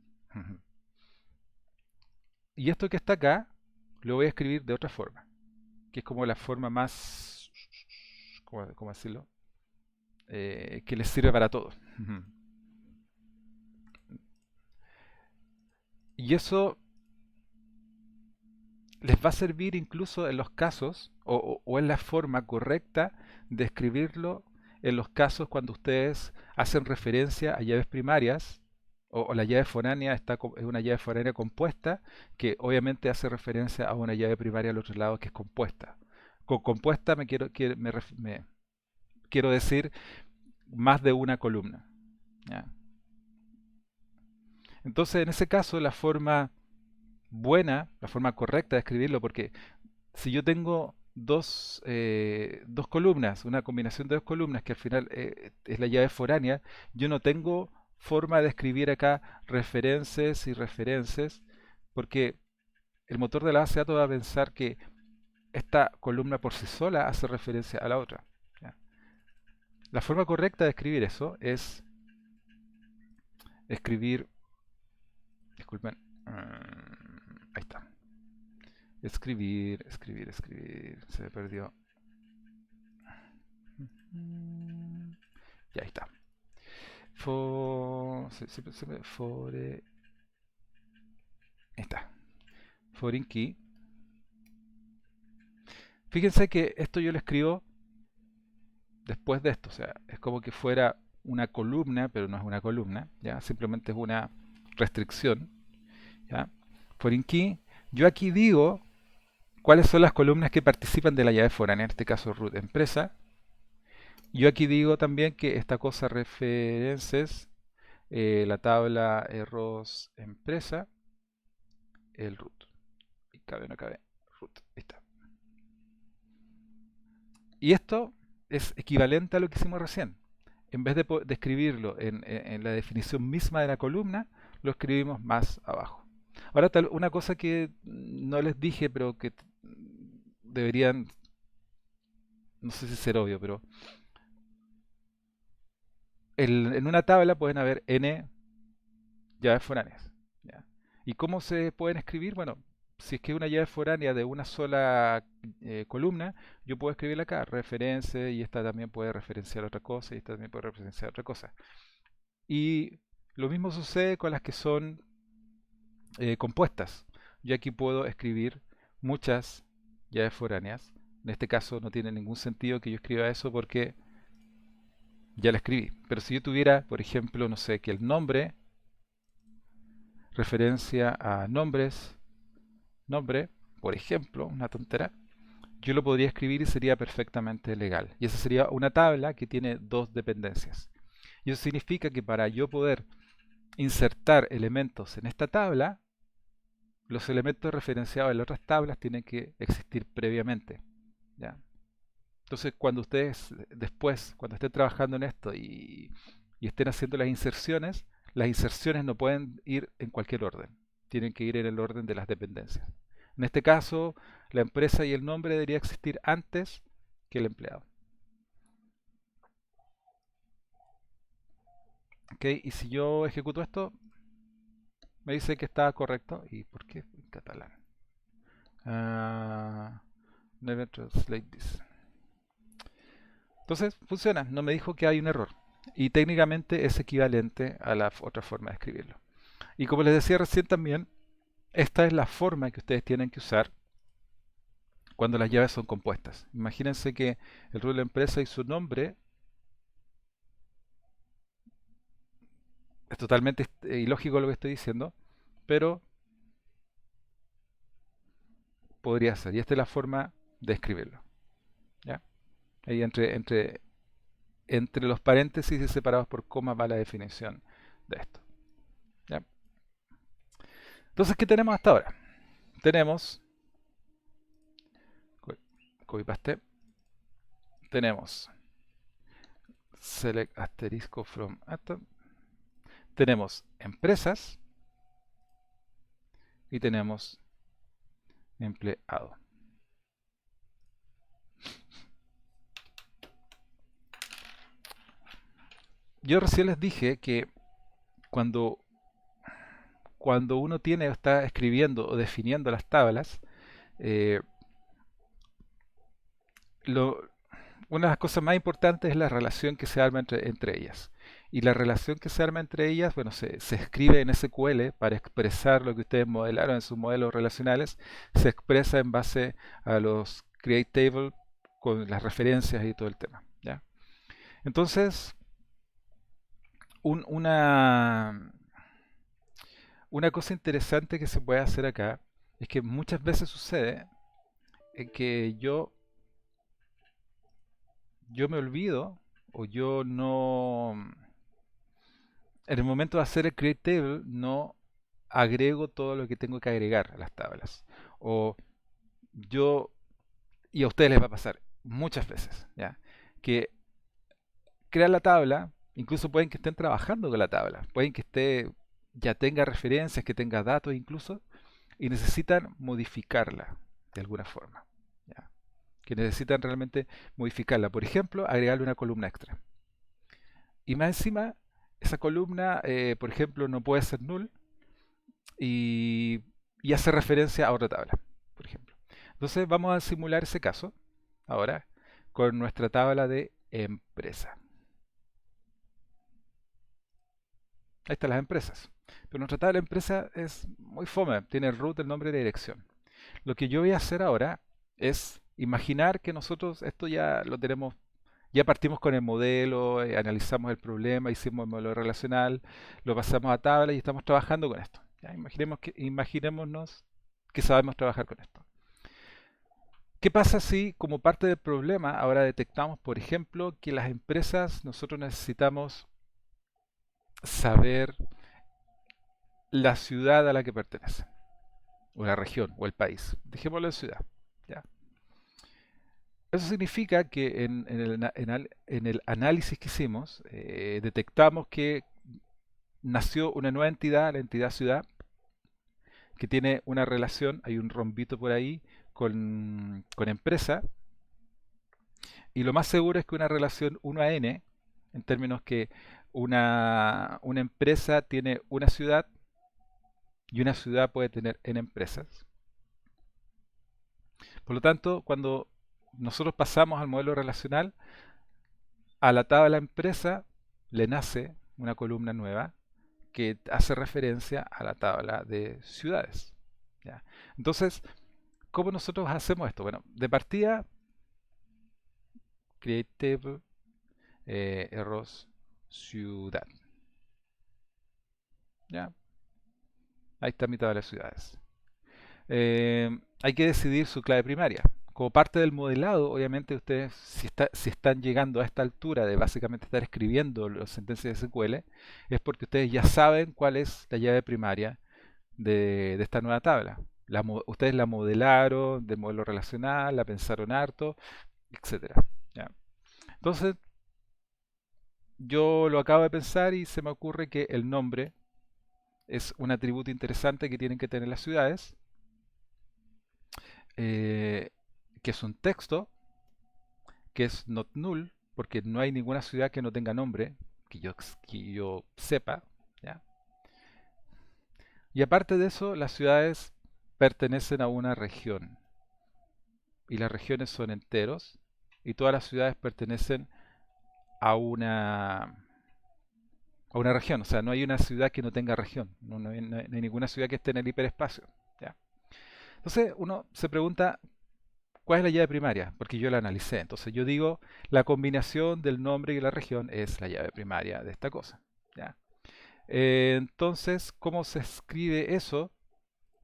Y esto que está acá, lo voy a escribir de otra forma, que es como la forma más, ¿cómo decirlo? Que les sirve para todo. Y eso les va a servir incluso en los casos, o en la forma correcta de escribirlo en los casos cuando ustedes hacen referencia a llaves primarias, o la llave foránea es una llave foránea compuesta, que obviamente hace referencia a una llave primaria al otro lado que es compuesta. Con compuesta quiero decir más de una columna. ¿Ya? Entonces, en ese caso, la forma buena, la forma correcta de escribirlo, porque si yo tengo dos columnas, una combinación de dos columnas que al final es la llave foránea, yo no tengo forma de escribir acá referencias y referencias, porque el motor de la base de datos va a pensar que esta columna por sí sola hace referencia a la otra. ¿Ya? La forma correcta de escribir eso es escribir, disculpen, ahí está. Escribir, se me perdió. Ya ahí está. Ahí está. Foreign key. Fíjense que esto yo lo escribo después de esto, o sea, es como que fuera una columna, pero no es una columna, ya, simplemente es una restricción, ya. Foreign key, yo aquí digo cuáles son las columnas que participan de la llave foránea, en este caso root empresa. Yo aquí digo también que esta cosa references, la tabla erros empresa, el root. Y cabe o no cabe, root, ahí está. Y esto es equivalente a lo que hicimos recién. En vez de escribirlo en la definición misma de la columna, lo escribimos más abajo. Ahora, una cosa que no les dije, pero que deberían, no sé si ser obvio, pero en una tabla pueden haber n llaves foráneas. ¿Ya? ¿Y cómo se pueden escribir? Bueno, si es que es una llave foránea de una sola columna, yo puedo escribirla acá, referencia, y esta también puede referenciar otra cosa, y esta también puede referenciar otra cosa. Y lo mismo sucede con las que son compuestas. Yo aquí puedo escribir muchas llaves foráneas. En este caso no tiene ningún sentido que yo escriba eso porque ya la escribí. Pero si yo tuviera, por ejemplo, no sé, que el nombre, referencia a nombres, nombre, por ejemplo, una tontera, yo lo podría escribir y sería perfectamente legal. Y esa sería una tabla que tiene dos dependencias. Y eso significa que para yo poder insertar elementos en esta tabla, los elementos referenciados en las otras tablas tienen que existir previamente. ¿Ya? Entonces, cuando ustedes después, cuando estén trabajando en esto y estén haciendo las inserciones no pueden ir en cualquier orden. Tienen que ir en el orden de las dependencias. En este caso, la empresa y el nombre debería existir antes que el empleado. ¿Ok? Y si yo ejecuto esto, me dice que está correcto. ¿Y por qué en catalán? Never translate this. Entonces, funciona. No me dijo que hay un error. Y técnicamente es equivalente a la otra forma de escribirlo. Y como les decía recién también, esta es la forma que ustedes tienen que usar cuando las llaves son compuestas. Imagínense que el rol de la empresa y su nombre es totalmente ilógico lo que estoy diciendo, pero podría ser. Y esta es la forma de escribirlo. ¿Ya? Ahí entre los paréntesis y separados por coma va la definición de esto. ¿Ya? Entonces, ¿qué tenemos hasta ahora? Tenemos, copy paste, tenemos select asterisco from atom, tenemos empresas y tenemos empleado. Yo recién les dije que cuando, cuando uno está escribiendo o definiendo las tablas, eh, lo, una de las cosas más importantes es la relación que se arma entre ellas. Y la relación que se arma entre ellas, bueno, se escribe en SQL para expresar lo que ustedes modelaron en sus modelos relacionales, se expresa en base a los create table con las referencias y todo el tema. ¿Ya? Entonces, un- una, una cosa interesante que se puede hacer acá es que muchas veces sucede que yo me olvido o yo no, en el momento de hacer el create table, no agrego todo lo que tengo que agregar a las tablas. O yo, y a ustedes les va a pasar muchas veces, ¿ya? Que crean la tabla, incluso pueden que estén trabajando con la tabla, pueden que ya tenga referencias, que tenga datos incluso, y necesitan modificarla de alguna forma, ¿ya? Que necesitan realmente modificarla. Por ejemplo, agregarle una columna extra. Y más encima, esa columna, por ejemplo, no puede ser null y, y hace referencia a otra tabla, por ejemplo. Entonces vamos a simular ese caso ahora con nuestra tabla de empresa. Ahí están las empresas. Pero nuestra tabla de empresa es muy fome, tiene el root, el nombre y la dirección. Lo que yo voy a hacer ahora es imaginar que nosotros esto ya lo tenemos, ya partimos con el modelo, analizamos el problema, hicimos el modelo relacional, lo pasamos a tabla y estamos trabajando con esto. ¿Ya? Imaginémonos que sabemos trabajar con esto. ¿Qué pasa si como parte del problema ahora detectamos, por ejemplo, que las empresas nosotros necesitamos saber la ciudad a la que pertenecen, o la región, o el país? Dejémoslo en ciudad. ¿Ya? Eso significa que en el análisis que hicimos, detectamos que nació una nueva entidad, la entidad ciudad, que tiene una relación, hay un rombito por ahí, con empresa, y lo más seguro es que una relación 1 a n, en términos que una empresa tiene una ciudad y una ciudad puede tener n empresas. Por lo tanto, cuando nosotros pasamos al modelo relacional, a la tabla empresa le nace una columna nueva que hace referencia a la tabla de ciudades. ¿Ya? Entonces, ¿cómo nosotros hacemos esto? Bueno, de partida, create table, arrows, ciudad. ¿Ya? Ahí está mi tabla de ciudades. Hay que decidir su clave primaria. Como parte del modelado, obviamente ustedes, si están llegando a esta altura de básicamente estar escribiendo las sentencias de SQL, es porque ustedes ya saben cuál es la llave primaria de esta nueva tabla. Ustedes la modelaron de modelo relacional, la pensaron harto, etcétera. ¿Ya? Entonces, yo lo acabo de pensar y se me ocurre que el nombre es un atributo interesante que tienen que tener las ciudades, eh, que es un texto, que es not null, porque no hay ninguna ciudad que no tenga nombre, que yo sepa. ¿Ya? Y aparte de eso, las ciudades pertenecen a una región, y las regiones son enteros, y todas las ciudades pertenecen a una región. O sea, no hay una ciudad que no tenga región, no hay ninguna ciudad que esté en el hiperespacio. ¿Ya? Entonces uno se pregunta, ¿cuál es la llave primaria? Porque yo la analicé. Entonces yo digo, la combinación del nombre y la región es la llave primaria de esta cosa. ¿Ya? Entonces, ¿cómo se escribe eso?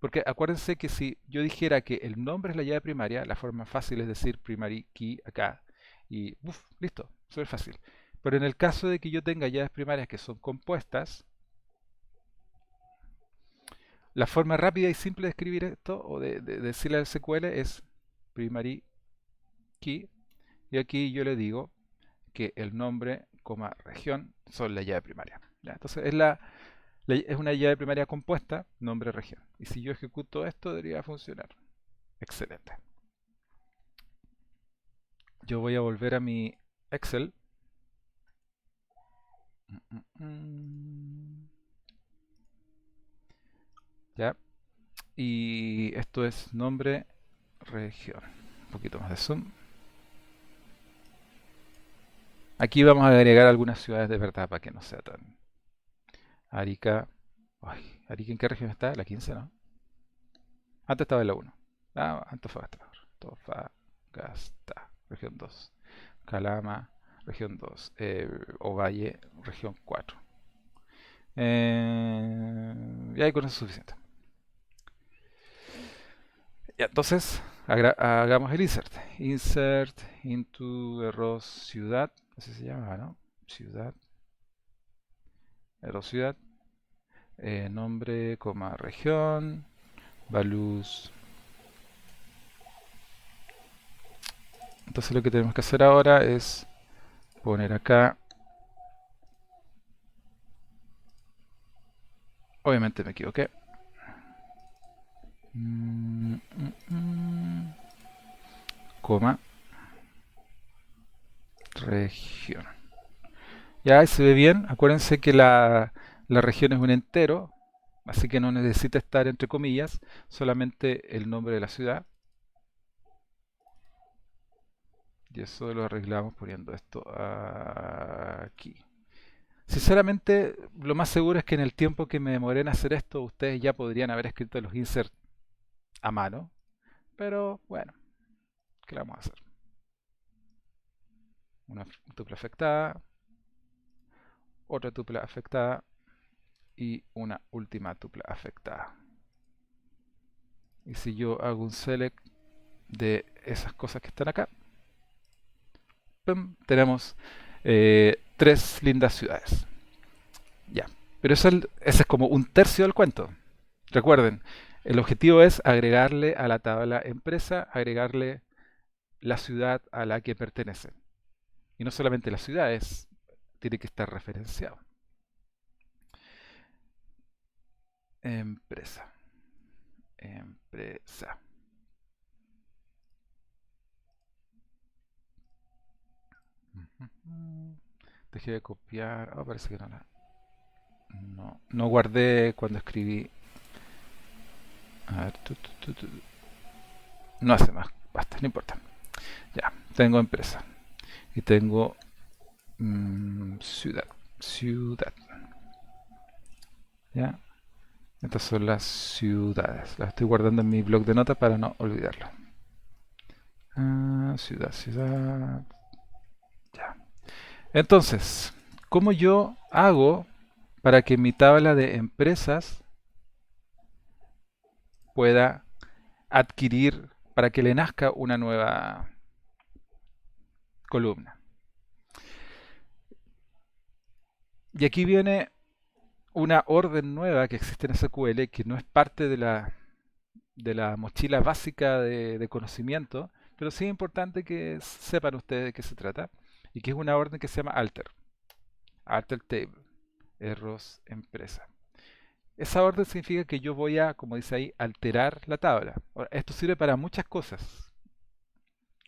Porque acuérdense que si yo dijera que el nombre es la llave primaria, la forma fácil es decir primary key acá. Y listo, súper fácil. Pero en el caso de que yo tenga llaves primarias que son compuestas, la forma rápida y simple de escribir esto o de decirle al SQL es primary key. Y aquí yo le digo que el nombre, región son la llave primaria. ¿Ya? Entonces es una llave primaria compuesta, nombre, región. Y si yo ejecuto esto, debería funcionar. Excelente. Yo voy a volver a mi Excel. ¿Ya? Y esto es nombre, región. Un poquito más de zoom. Aquí vamos a agregar algunas ciudades de verdad para que no sea tan... Arica. Ay, ¿Arica en qué región está? La 15, ¿no? Antes estaba en la 1. Antofagasta. Antofagasta, región 2. Calama, región 2. Ovalle, región 4. Y ahí con eso es suficiente. Ya, entonces, hagamos el insert. Insert into arrows ciudad. Así se llama, ¿no? Ciudad. Arrows ciudad. Nombre, región. Values. Entonces lo que tenemos que hacer ahora es poner acá. Obviamente me equivoqué. Coma. Región. Ya ahí se ve bien. Acuérdense que la región es un entero, así que no necesita estar entre comillas, solamente el nombre de la ciudad. Y eso lo arreglamos poniendo esto aquí. Sinceramente, lo más seguro es que en el tiempo que me demoré en hacer esto, ustedes ya podrían haber escrito los inserts a mano. Pero bueno, ¿qué le vamos a hacer? Una tupla afectada, otra tupla afectada y una última tupla afectada. Y si yo hago un select de esas cosas que están acá, ¡pum! Tenemos 3 lindas ciudades. Ya, pero ese es como un tercio del cuento. Recuerden, el objetivo es agregarle a la tabla empresa, agregarle la ciudad a la que pertenece. Y no solamente las ciudades, tiene que estar referenciado. Empresa. Empresa. Dejé de copiar. Parece que no guardé cuando escribí. A ver, no hace más. Basta, no importa. Ya, tengo empresa. Y tengo ciudad. Ciudad. ¿Ya? Estas son las ciudades. Las estoy guardando en mi blog de notas para no olvidarlo. Ciudad, ciudad. Ya. Entonces, ¿cómo yo hago para que mi tabla de empresas pueda adquirir, para que le nazca una nueva columna? Y aquí viene una orden nueva que existe en SQL que no es parte de la mochila básica de conocimiento, pero sí es importante que sepan ustedes de qué se trata, y que es una orden que se llama alter, alter table, errors empresa. Esa orden significa que yo voy a, como dice ahí, alterar la tabla. Ahora, esto sirve para muchas cosas.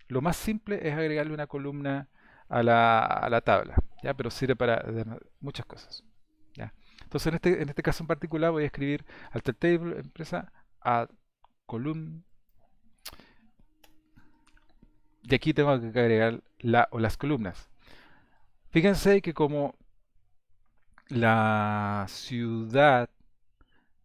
Lo más simple es agregarle una columna a la tabla, ¿ya? Pero sirve para muchas cosas. ¿Ya? Entonces, en este caso en particular voy a escribir alter table empresa a column, y aquí tengo que agregar la o las columnas. Fíjense que como la ciudad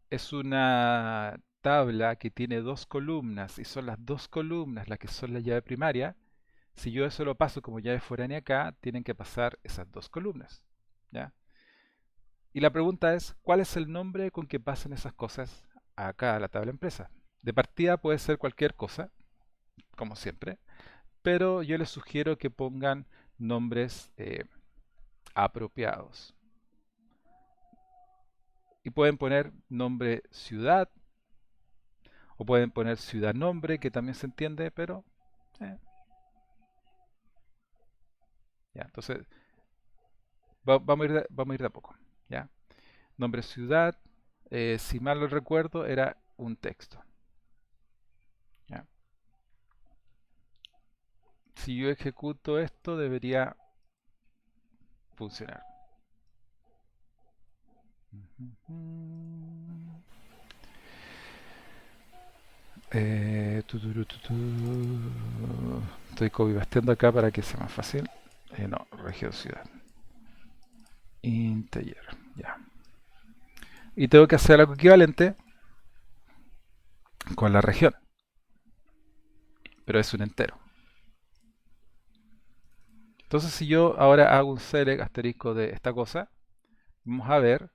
es una tabla que tiene dos columnas y son las dos columnas las que son la llave primaria, si yo eso lo paso como llave foránea acá, tienen que pasar esas dos columnas. ¿Ya? Y la pregunta es, ¿cuál es el nombre con que pasan esas cosas acá a la tabla empresa? De partida puede ser cualquier cosa, como siempre, pero yo les sugiero que pongan nombres apropiados. Y pueden poner nombre ciudad, o pueden poner ciudad nombre, que también se entiende, pero eh, ya, entonces vamos a ir de a poco. ¿Ya? Nombre ciudad, si mal lo recuerdo, era un texto. ¿Ya? Si yo ejecuto esto, debería funcionar. Estoy copy-pasteando acá para que sea más fácil. No, región ciudad. Integer, ya. Y tengo que hacer algo equivalente con la región, pero es un entero. Entonces, si yo ahora hago un select asterisco de esta cosa, vamos a ver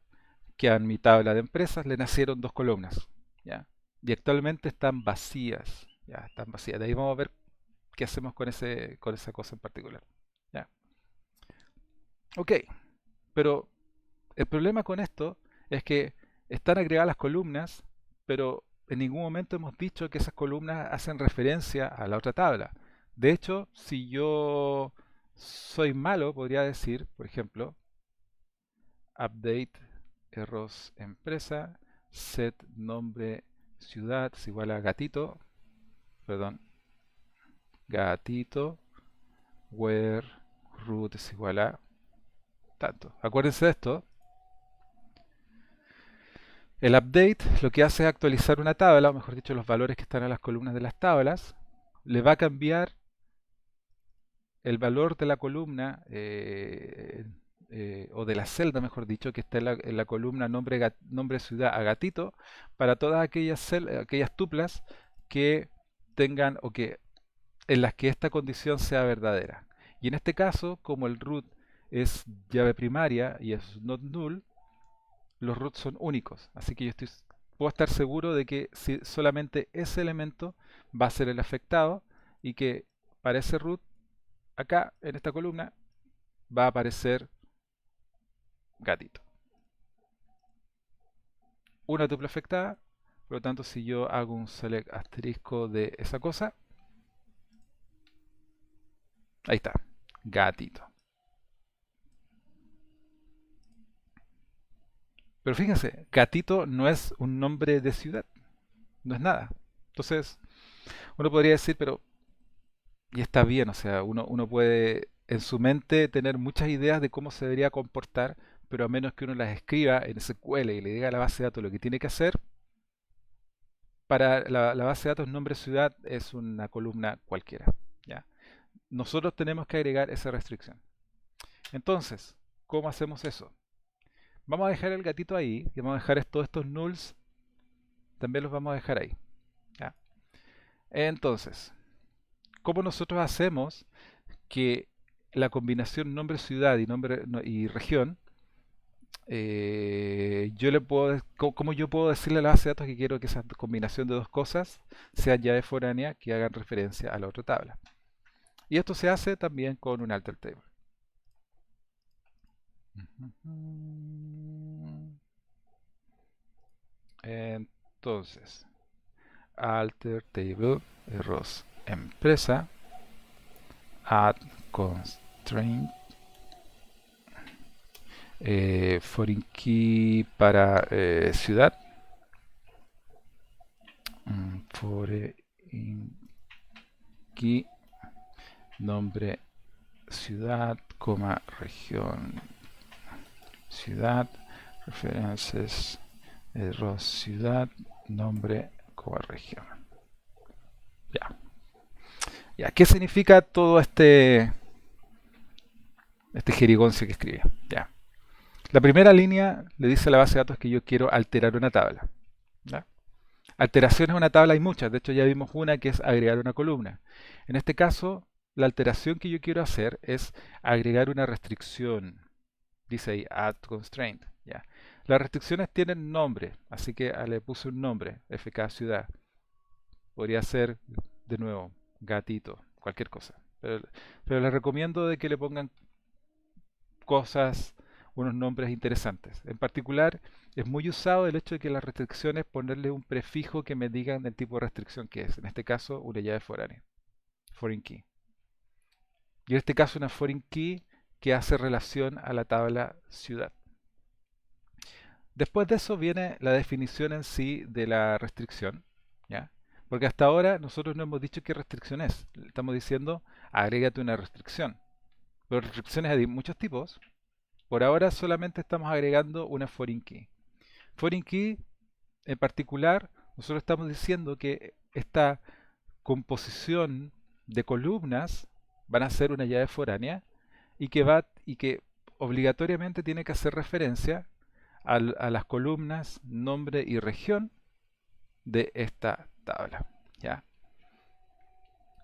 que a mi tabla de empresas le nacieron dos columnas, ¿ya? Y actualmente están vacías, ya, están vacías. De ahí vamos a ver qué hacemos con esa cosa en particular, ¿ya? Ok, pero el problema con esto es que están agregadas las columnas, pero en ningún momento hemos dicho que esas columnas hacen referencia a la otra tabla. De hecho, si yo soy malo, podría decir, por ejemplo, update errors empresa, set nombre ciudad es igual a gatito, perdón, gatito, where root es igual a tanto. Acuérdense de esto. El update lo que hace es actualizar una tabla, o mejor dicho, los valores que están en las columnas de las tablas. Le va a cambiar el valor de la columna, o de la celda, mejor dicho, que está en la columna nombre ciudad a gatito, para todas aquellas tuplas que tengan o que en las que esta condición sea verdadera. Y en este caso, como el root es llave primaria y es not null, los roots son únicos. Así que puedo estar seguro de que si solamente ese elemento va a ser el afectado, y que para ese root, acá en esta columna, va a aparecer gatito. Una tupla afectada, por lo tanto, si yo hago un select asterisco de esa cosa, ahí está, gatito. Pero fíjense, gatito no es un nombre de ciudad, no es nada. Entonces, uno podría decir, pero, y está bien, o sea, uno puede en su mente tener muchas ideas de cómo se debería comportar, pero a menos que uno las escriba en SQL y le diga a la base de datos lo que tiene que hacer, para la base de datos nombre ciudad es una columna cualquiera. ¿Ya? Nosotros tenemos que agregar esa restricción. Entonces, ¿cómo hacemos eso? Vamos a dejar el gatito ahí y vamos a dejar todos estos nulls, también los vamos a dejar ahí. ¿Ya? Entonces, ¿cómo nosotros hacemos que la combinación nombre ciudad y nombre y región, yo le puedo, cómo yo puedo decirle a la base de datos que quiero que esa combinación de dos cosas sean llaves foráneas que hagan referencia a la otra tabla? Y esto se hace también con un alter table. Entonces, alter table arrows empresa add constraint foreign key para ciudad, foreign key nombre ciudad, coma región ciudad, referencias arrows ciudad, nombre, coma región. Ya. Ya, ¿qué significa todo este jerigoncio que escribí? Ya. La primera línea le dice a la base de datos que yo quiero alterar una tabla. ¿Ya? Alteraciones a una tabla hay muchas, de hecho ya vimos una que es agregar una columna. En este caso, la alteración que yo quiero hacer es agregar una restricción. Dice ahí, add constraint. ¿Ya? Las restricciones tienen nombre, así que le puse un nombre, FK ciudad. Podría ser, de nuevo, gatito, cualquier cosa. Pero les recomiendo de que le pongan cosas, unos nombres interesantes. En particular, es muy usado el hecho de que las restricciones ponerle un prefijo que me digan el tipo de restricción que es. En este caso, una llave foránea, foreign key. Y en este caso, una foreign key que hace relación a la tabla ciudad. Después de eso viene la definición en sí de la restricción, ¿ya? Porque hasta ahora nosotros no hemos dicho qué restricción es. Estamos diciendo, agrégate una restricción. Pero restricciones hay de muchos tipos. Por ahora solamente estamos agregando una foreign key. Foreign key, en particular, nosotros estamos diciendo que esta composición de columnas van a ser una llave foránea y que obligatoriamente tiene que hacer referencia a las columnas nombre y región de esta tabla. ¿Ya?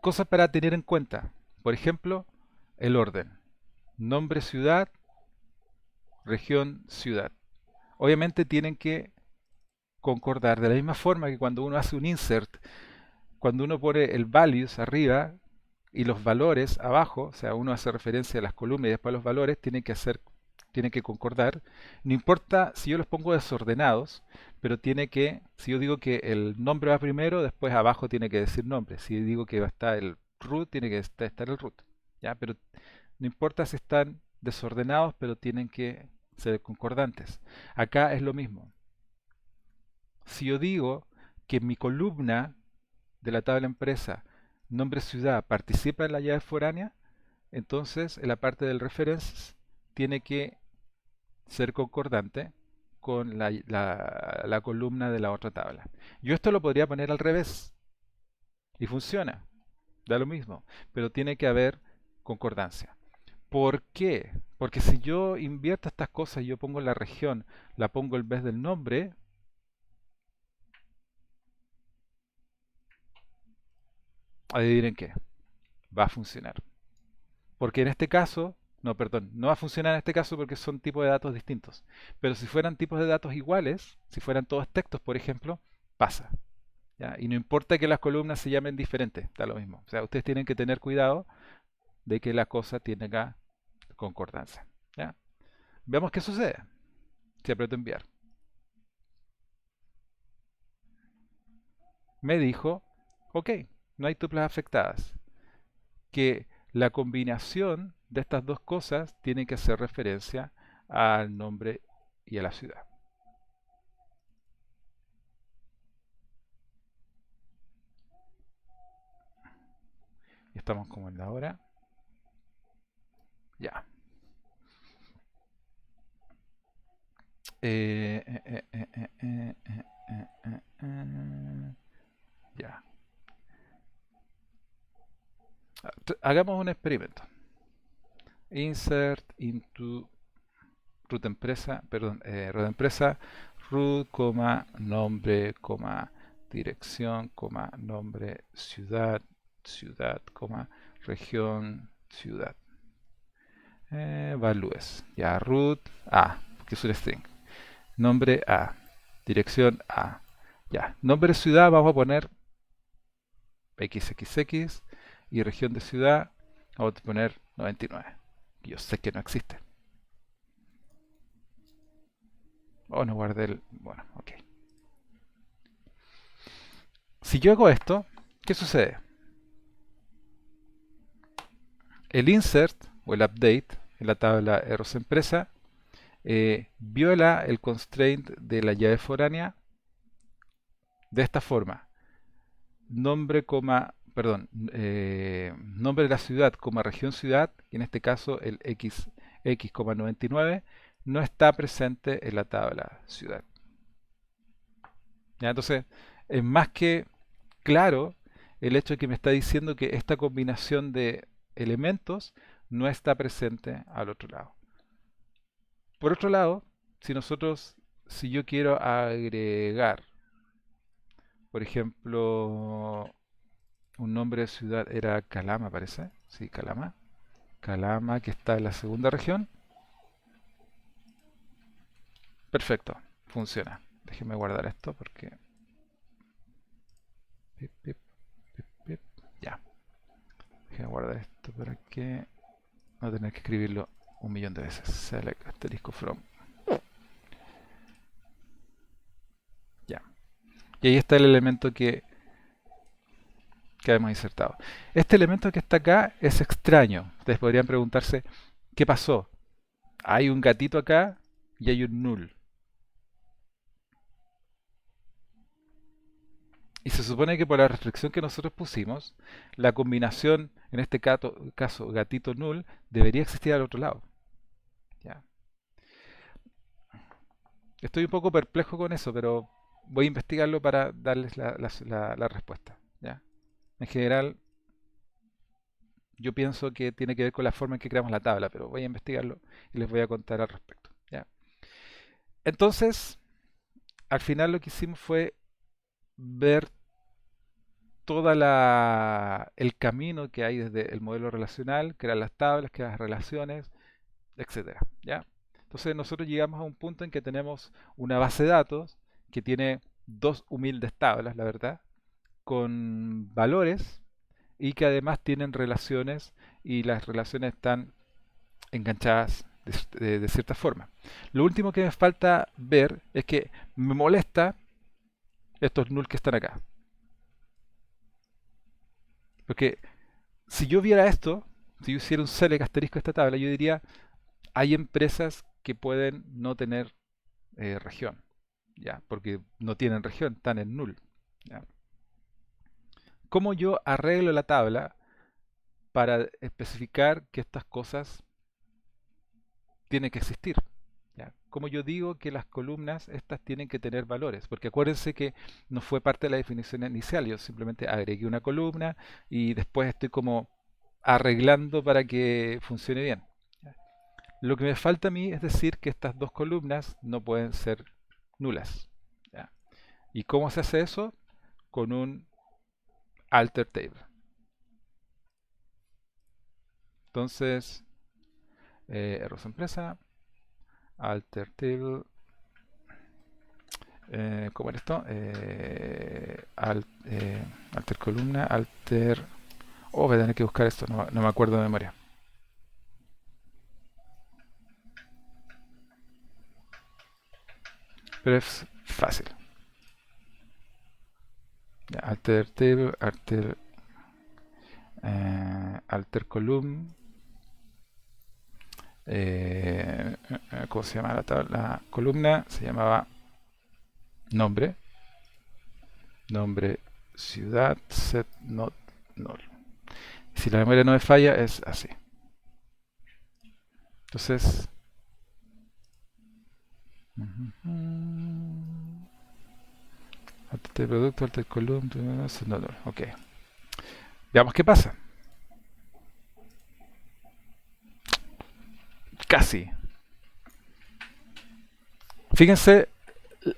Cosas para tener en cuenta. Por ejemplo, el orden. Nombre ciudad, región ciudad. Obviamente tienen que concordar de la misma forma que cuando uno hace un insert, cuando uno pone el values arriba y los valores abajo, o sea, uno hace referencia a las columnas y después a los valores, tienen que concordar. No importa si yo los pongo desordenados, pero tiene que, si yo digo que el nombre va primero, después abajo tiene que decir nombre. Si digo que va a estar el root, tiene que estar el root. ¿Ya? Pero no importa si están desordenados, pero tienen que ser concordantes. Acá es lo mismo. Si yo digo que mi columna de la tabla empresa nombre ciudad participa en la llave foránea, entonces en la parte del reference tiene que ser concordante con la columna de la otra tabla. Yo esto lo podría poner al revés y funciona, da lo mismo, pero tiene que haber concordancia. ¿Por qué? Porque si yo invierto estas cosas y yo pongo la región, la pongo en vez del nombre, adivinen qué, va a funcionar. Porque en este caso, no, perdón, no va a funcionar en este caso porque son tipos de datos distintos. Pero si fueran tipos de datos iguales, si fueran todos textos, por ejemplo, pasa. ¿Ya? Y no importa que las columnas se llamen diferentes, da lo mismo. O sea, ustedes tienen que tener cuidado de que la cosa tenga concordancia. ¿Ya? Veamos qué sucede si aprieto enviar. Me dijo, ok, no hay tuplas afectadas. Que la combinación de estas dos cosas tiene que hacer referencia al nombre y a la ciudad. Estamos como en la hora. Ya. Eh, eh, eh, eh, eh, eh, eh, ya. Hagamos un experimento. Insert into root empresa, perdón, root empresa, root, coma, nombre, coma, dirección, coma, nombre, ciudad, ciudad, coma, región, ciudad. Values. Ya, root A, porque es un string. Nombre A. Dirección A. Ya. Nombre de ciudad vamos a poner XXX y región de ciudad vamos a poner 99. Yo sé que no existe. Oh, no guardé el... Bueno, ok. Si yo hago esto, ¿qué sucede? El insert o el update en la tabla errors empresa viola el constraint de la llave foránea de esta forma. Nombre, perdón, nombre de la ciudad, región ciudad, y en este caso el x,99 no está presente en la tabla ciudad. ¿Ya? Entonces, es más que claro el hecho de que me está diciendo que esta combinación de elementos no está presente al otro lado. Por otro lado, si yo quiero agregar, por ejemplo, un nombre de ciudad era Calama, parece. Sí, Calama. Calama, que está en la segunda región. Perfecto, funciona. Déjenme guardar esto porque... Pip, pip, pip, pip. Ya. Déjenme guardar esto para que no tener que escribirlo un millón de veces. Select asterisco from. Ya. Y ahí está el elemento que hemos insertado. Este elemento que está acá es extraño. Ustedes podrían preguntarse, ¿qué pasó? Hay un gatito acá y hay un null. Y se supone que por la restricción que nosotros pusimos, la combinación, en este caso gatito null, debería existir al otro lado. ¿Ya? Estoy un poco perplejo con eso, pero voy a investigarlo para darles la respuesta. ¿Ya? En general, yo pienso que tiene que ver con la forma en que creamos la tabla, pero voy a investigarlo y les voy a contar al respecto. ¿Ya? Entonces, al final lo que hicimos fue ver el camino que hay desde el modelo relacional, crear las tablas, crear las relaciones, etcétera. ¿Ya? Entonces nosotros llegamos a un punto en que tenemos una base de datos que tiene dos humildes tablas, la verdad, con valores y que además tienen relaciones y las relaciones están enganchadas de cierta forma. Lo último que me falta ver es que me molesta estos null que están acá. Porque si yo viera esto, si yo hiciera un select asterisco a esta tabla, yo diría, hay empresas que pueden no tener región, ¿ya? Porque no tienen región, están en null. ¿Ya? ¿Cómo yo arreglo la tabla para especificar que estas cosas tienen que existir? ¿Ya? ¿Cómo yo digo que las columnas estas tienen que tener valores? Porque acuérdense que no fue parte de la definición inicial, yo simplemente agregué una columna y después estoy como arreglando para que funcione bien. ¿Ya? Lo que me falta a mí es decir que estas dos columnas no pueden ser nulas. ¿Ya? ¿Y cómo se hace eso? Con un alter table. Entonces, errors empresa, alter table, ¿cómo era esto? Alter columna, alter... Oh, voy a tener que buscar esto, no me acuerdo de memoria. Pero es fácil. Ya, alter table, alter column. ¿Cómo se llama la columna? Se llamaba nombre. Nombre, ciudad, set, not, null. Si la memoria no me falla, es así. Entonces, alter producto, alter column, set, not, null. Ok. Veamos qué pasa. Casi. Fíjense,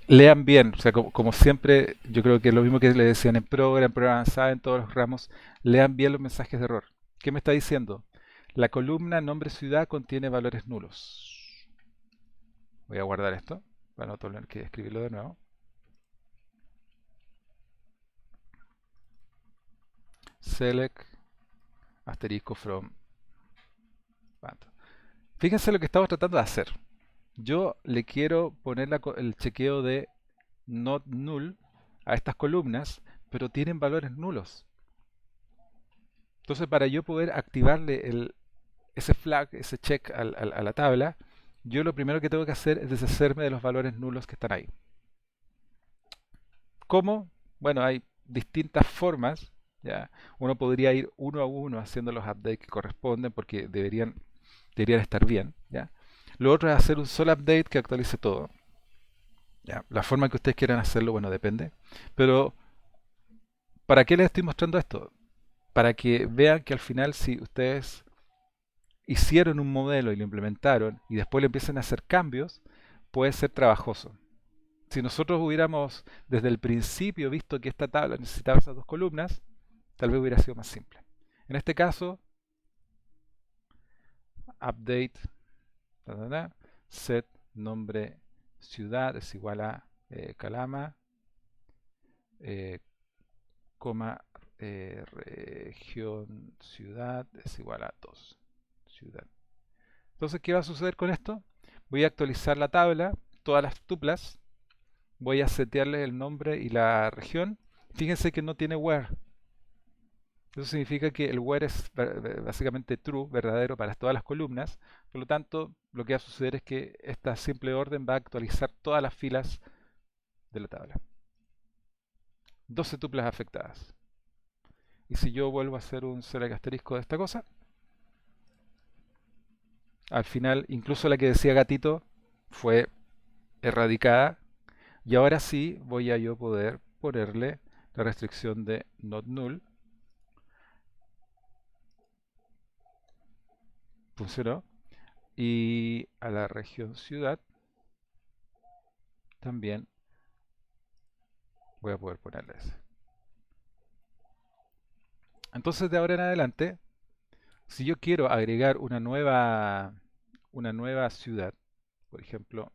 lean bien, o sea, como siempre, yo creo que lo mismo que le decían en programa avanzada, en todos los ramos, lean bien los mensajes de error. ¿Qué me está diciendo? La columna nombre ciudad contiene valores nulos. Voy a guardar esto, para no tener que escribirlo de nuevo. Select asterisco from. Fíjense lo que estamos tratando de hacer. Yo le quiero poner el chequeo de not null a estas columnas, pero tienen valores nulos. Entonces, para yo poder activarle ese flag, ese check a la tabla, yo lo primero que tengo que hacer es deshacerme de los valores nulos que están ahí. ¿Cómo? Bueno, hay distintas formas. ¿Ya? Uno podría ir uno a uno haciendo los updates que corresponden porque deberían estar bien. ¿Ya? Lo otro es hacer un solo update que actualice todo. ¿Ya? La forma que ustedes quieran hacerlo, bueno, depende. Pero, ¿para qué les estoy mostrando esto? Para que vean que al final, si ustedes hicieron un modelo y lo implementaron y después le empiezan a hacer cambios, puede ser trabajoso. Si nosotros hubiéramos desde el principio visto que esta tabla necesitaba esas dos columnas, tal vez hubiera sido más simple. En este caso, update, set nombre ciudad es igual a Calama, eh, coma, región ciudad es igual a 2. Ciudad. Entonces, ¿qué va a suceder con esto? Voy a actualizar la tabla, todas las tuplas, voy a setearle el nombre y la región. Fíjense que no tiene where. Eso significa que el where es básicamente true, verdadero para todas las columnas. Por lo tanto, lo que va a suceder es que esta simple orden va a actualizar todas las filas de la tabla. 12 tuplas afectadas. Y si yo vuelvo a hacer un select asterisco de esta cosa, al final incluso la que decía gatito fue erradicada. Y ahora sí voy a yo poder ponerle la restricción de not null. Funcionó. Y a la región ciudad también voy a poder ponerle ese. Entonces de ahora en adelante, si yo quiero agregar una nueva ciudad, por ejemplo,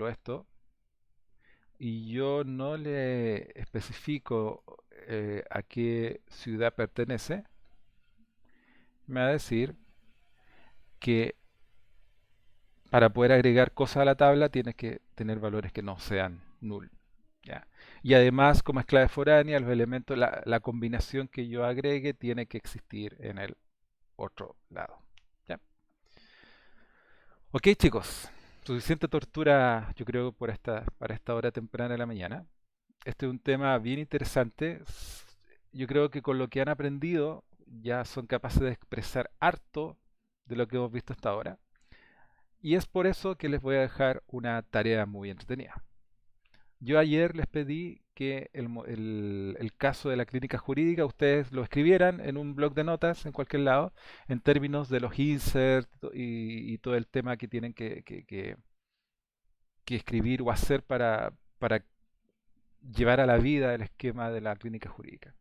esto, y yo no le especifico a qué ciudad pertenece, me va a decir que para poder agregar cosas a la tabla tienes que tener valores que no sean null. ¿Ya? Y además, como es clave foránea, los elementos, la combinación que yo agregue tiene que existir en el otro lado. ¿Ya? Ok, chicos, suficiente tortura, yo creo, para esta hora temprana de la mañana. Este es un tema bien interesante. Yo creo que con lo que han aprendido ya son capaces de expresar harto de lo que hemos visto hasta ahora. Y es por eso que les voy a dejar una tarea muy entretenida. Yo ayer les pedí que el caso de la clínica jurídica ustedes lo escribieran en un blog de notas en cualquier lado, en términos de los inserts y todo el tema que tienen que escribir o hacer para llevar a la vida el esquema de la clínica jurídica.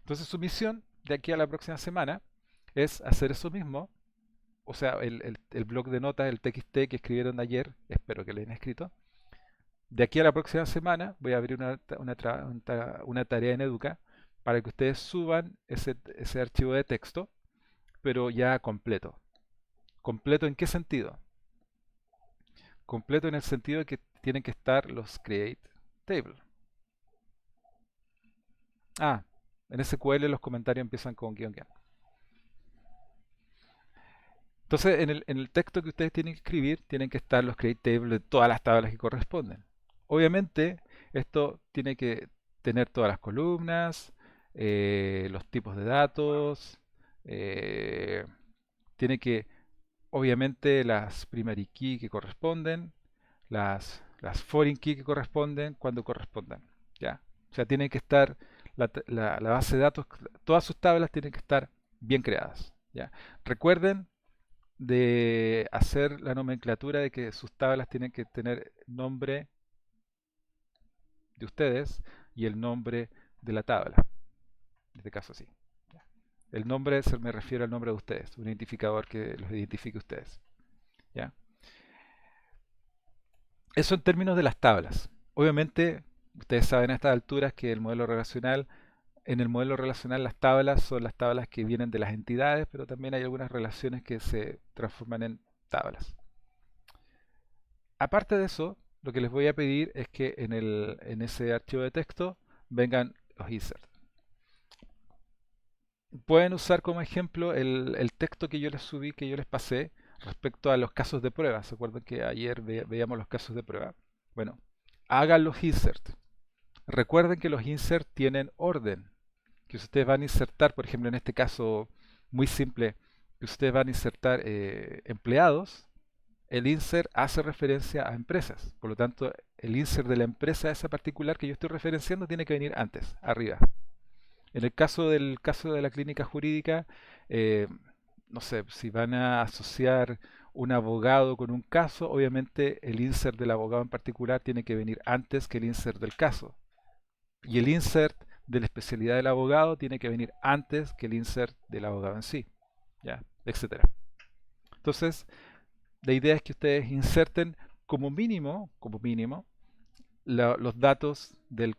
Entonces su misión de aquí a la próxima semana es hacer eso mismo, o sea, el blog de notas, el TXT que escribieron ayer, espero que lo hayan escrito. De aquí a la próxima semana voy a abrir una tarea en Educa para que ustedes suban ese archivo de texto, pero ya completo. ¿Completo en qué sentido? Completo en el sentido de que tienen que estar los create table. Ah, en SQL los comentarios empiezan con guión guión. Entonces, en el texto que ustedes tienen que escribir, tienen que estar los create tables de todas las tablas que corresponden. Obviamente, esto tiene que tener todas las columnas, los tipos de datos, eh, tiene que, obviamente, las primary key que corresponden, las foreign key que corresponden, cuando correspondan. ¿Ya? O sea, tiene que estar la base de datos, todas sus tablas tienen que estar bien creadas. ¿Ya? Recuerden de hacer la nomenclatura de que sus tablas tienen que tener nombre de ustedes y el nombre de la tabla. En este caso sí. El nombre me refiero al nombre de ustedes, un identificador que los identifique a ustedes. ¿Ya? Eso en términos de las tablas. Obviamente, ustedes saben a estas alturas que en el modelo relacional las tablas son las tablas que vienen de las entidades, pero también hay algunas relaciones que se transforman en tablas. Aparte de eso, lo que les voy a pedir es que en ese archivo de texto vengan los inserts. Pueden usar como ejemplo el texto que yo les subí, que yo les pasé respecto a los casos de prueba. ¿Se acuerdan que ayer veíamos los casos de prueba? Bueno, hagan los inserts. Recuerden que los inserts tienen orden. Que ustedes van a insertar, por ejemplo, en este caso muy simple, que ustedes van a insertar empleados, el insert hace referencia a empresas. Por lo tanto, el insert de la empresa esa particular que yo estoy referenciando tiene que venir antes, arriba. En el caso de la clínica jurídica, eh, no sé, si van a asociar un abogado con un caso, obviamente el insert del abogado en particular tiene que venir antes que el insert del caso. Y el insert de la especialidad del abogado tiene que venir antes que el insert del abogado en sí, ya, etcétera. Entonces, la idea es que ustedes inserten como mínimo, los datos del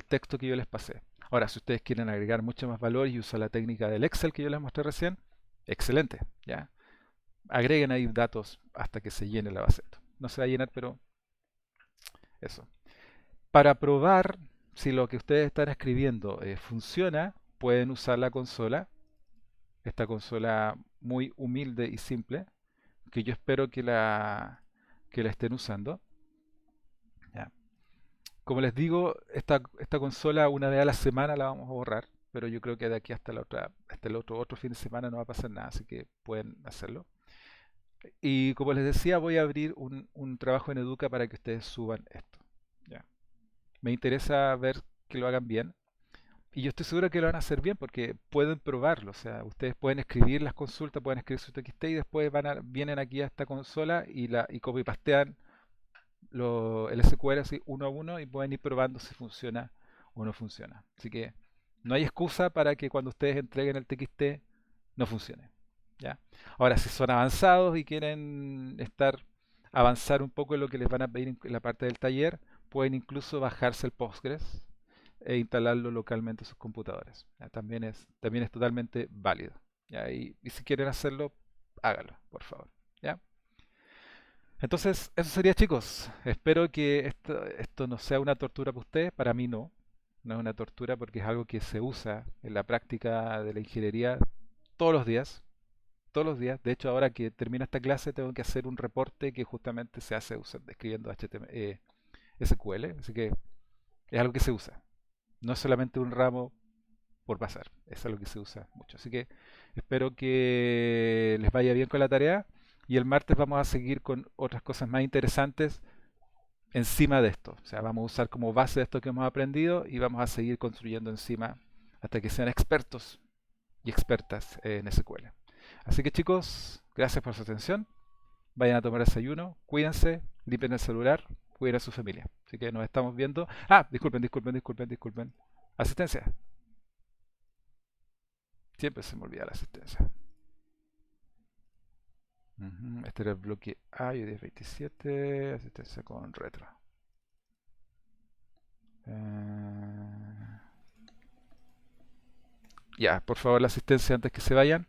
texto que yo les pasé. Ahora, si ustedes quieren agregar mucho más valor y usar la técnica del Excel que yo les mostré recién, excelente, ¿ya? Agreguen ahí datos hasta que se llene la base de datos. No se va a llenar, pero eso. Para probar si lo que ustedes están escribiendo funciona, pueden usar la consola, esta consola muy humilde y simple, que yo espero que la estén usando. ¿Ya? Como les digo, esta consola una vez a la semana la vamos a borrar, pero yo creo que de aquí hasta el otro fin de semana no va a pasar nada, así que pueden hacerlo. Y como les decía, voy a abrir un trabajo en Educa para que ustedes suban esto. ¿Ya? Me interesa ver que lo hagan bien. Y yo estoy seguro que lo van a hacer bien porque pueden probarlo. O sea, ustedes pueden escribir las consultas, pueden escribir su TXT y después vienen aquí a esta consola y copy-pastean el SQL así uno a uno y pueden ir probando si funciona o no funciona. Así que no hay excusa para que cuando ustedes entreguen el TXT no funcione. ¿Ya? Ahora, si son avanzados y quieren avanzar un poco en lo que les van a pedir en la parte del taller, pueden incluso bajarse el Postgres e instalarlo localmente en sus computadores. ¿Ya? También es totalmente válido. ¿Ya? Y si quieren hacerlo, háganlo, por favor. ¿Ya? Entonces, eso sería, chicos. Espero que esto no sea una tortura para ustedes. Para mí no. No es una tortura porque es algo que se usa en la práctica de la ingeniería todos los días. Todos los días. De hecho, ahora que termina esta clase, tengo que hacer un reporte que justamente se hace escribiendo SQL. Así que es algo que se usa. No es solamente un ramo por pasar. Es algo que se usa mucho. Así que espero que les vaya bien con la tarea. Y el martes vamos a seguir con otras cosas más interesantes encima de esto. O sea, vamos a usar como base esto que hemos aprendido y vamos a seguir construyendo encima hasta que sean expertos y expertas en SQL. Así que chicos, gracias por su atención. Vayan a tomar desayuno, cuídense, limpien el celular, cuiden a su familia. Así que nos estamos viendo. Ah, disculpen. Asistencia. Siempre se me olvida la asistencia. Este era el bloque A y 1027, asistencia con retro. Ya, por favor, la asistencia antes que se vayan.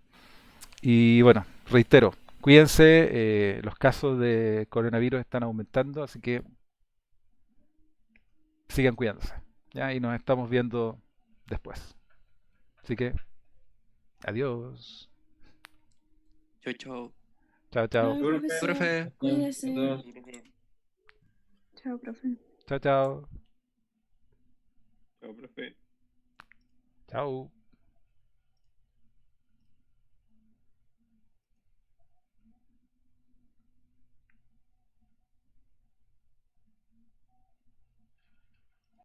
Y bueno, reitero, cuídense, los casos de coronavirus están aumentando, así que sigan cuidándose. ¿Ya? Y nos estamos viendo después. Así que, adiós. Chau, chau. Chao, chao. Chao, profesor. Profe. Cuídese. Chao, profe. Chao, chao. Chao, profe. Chao.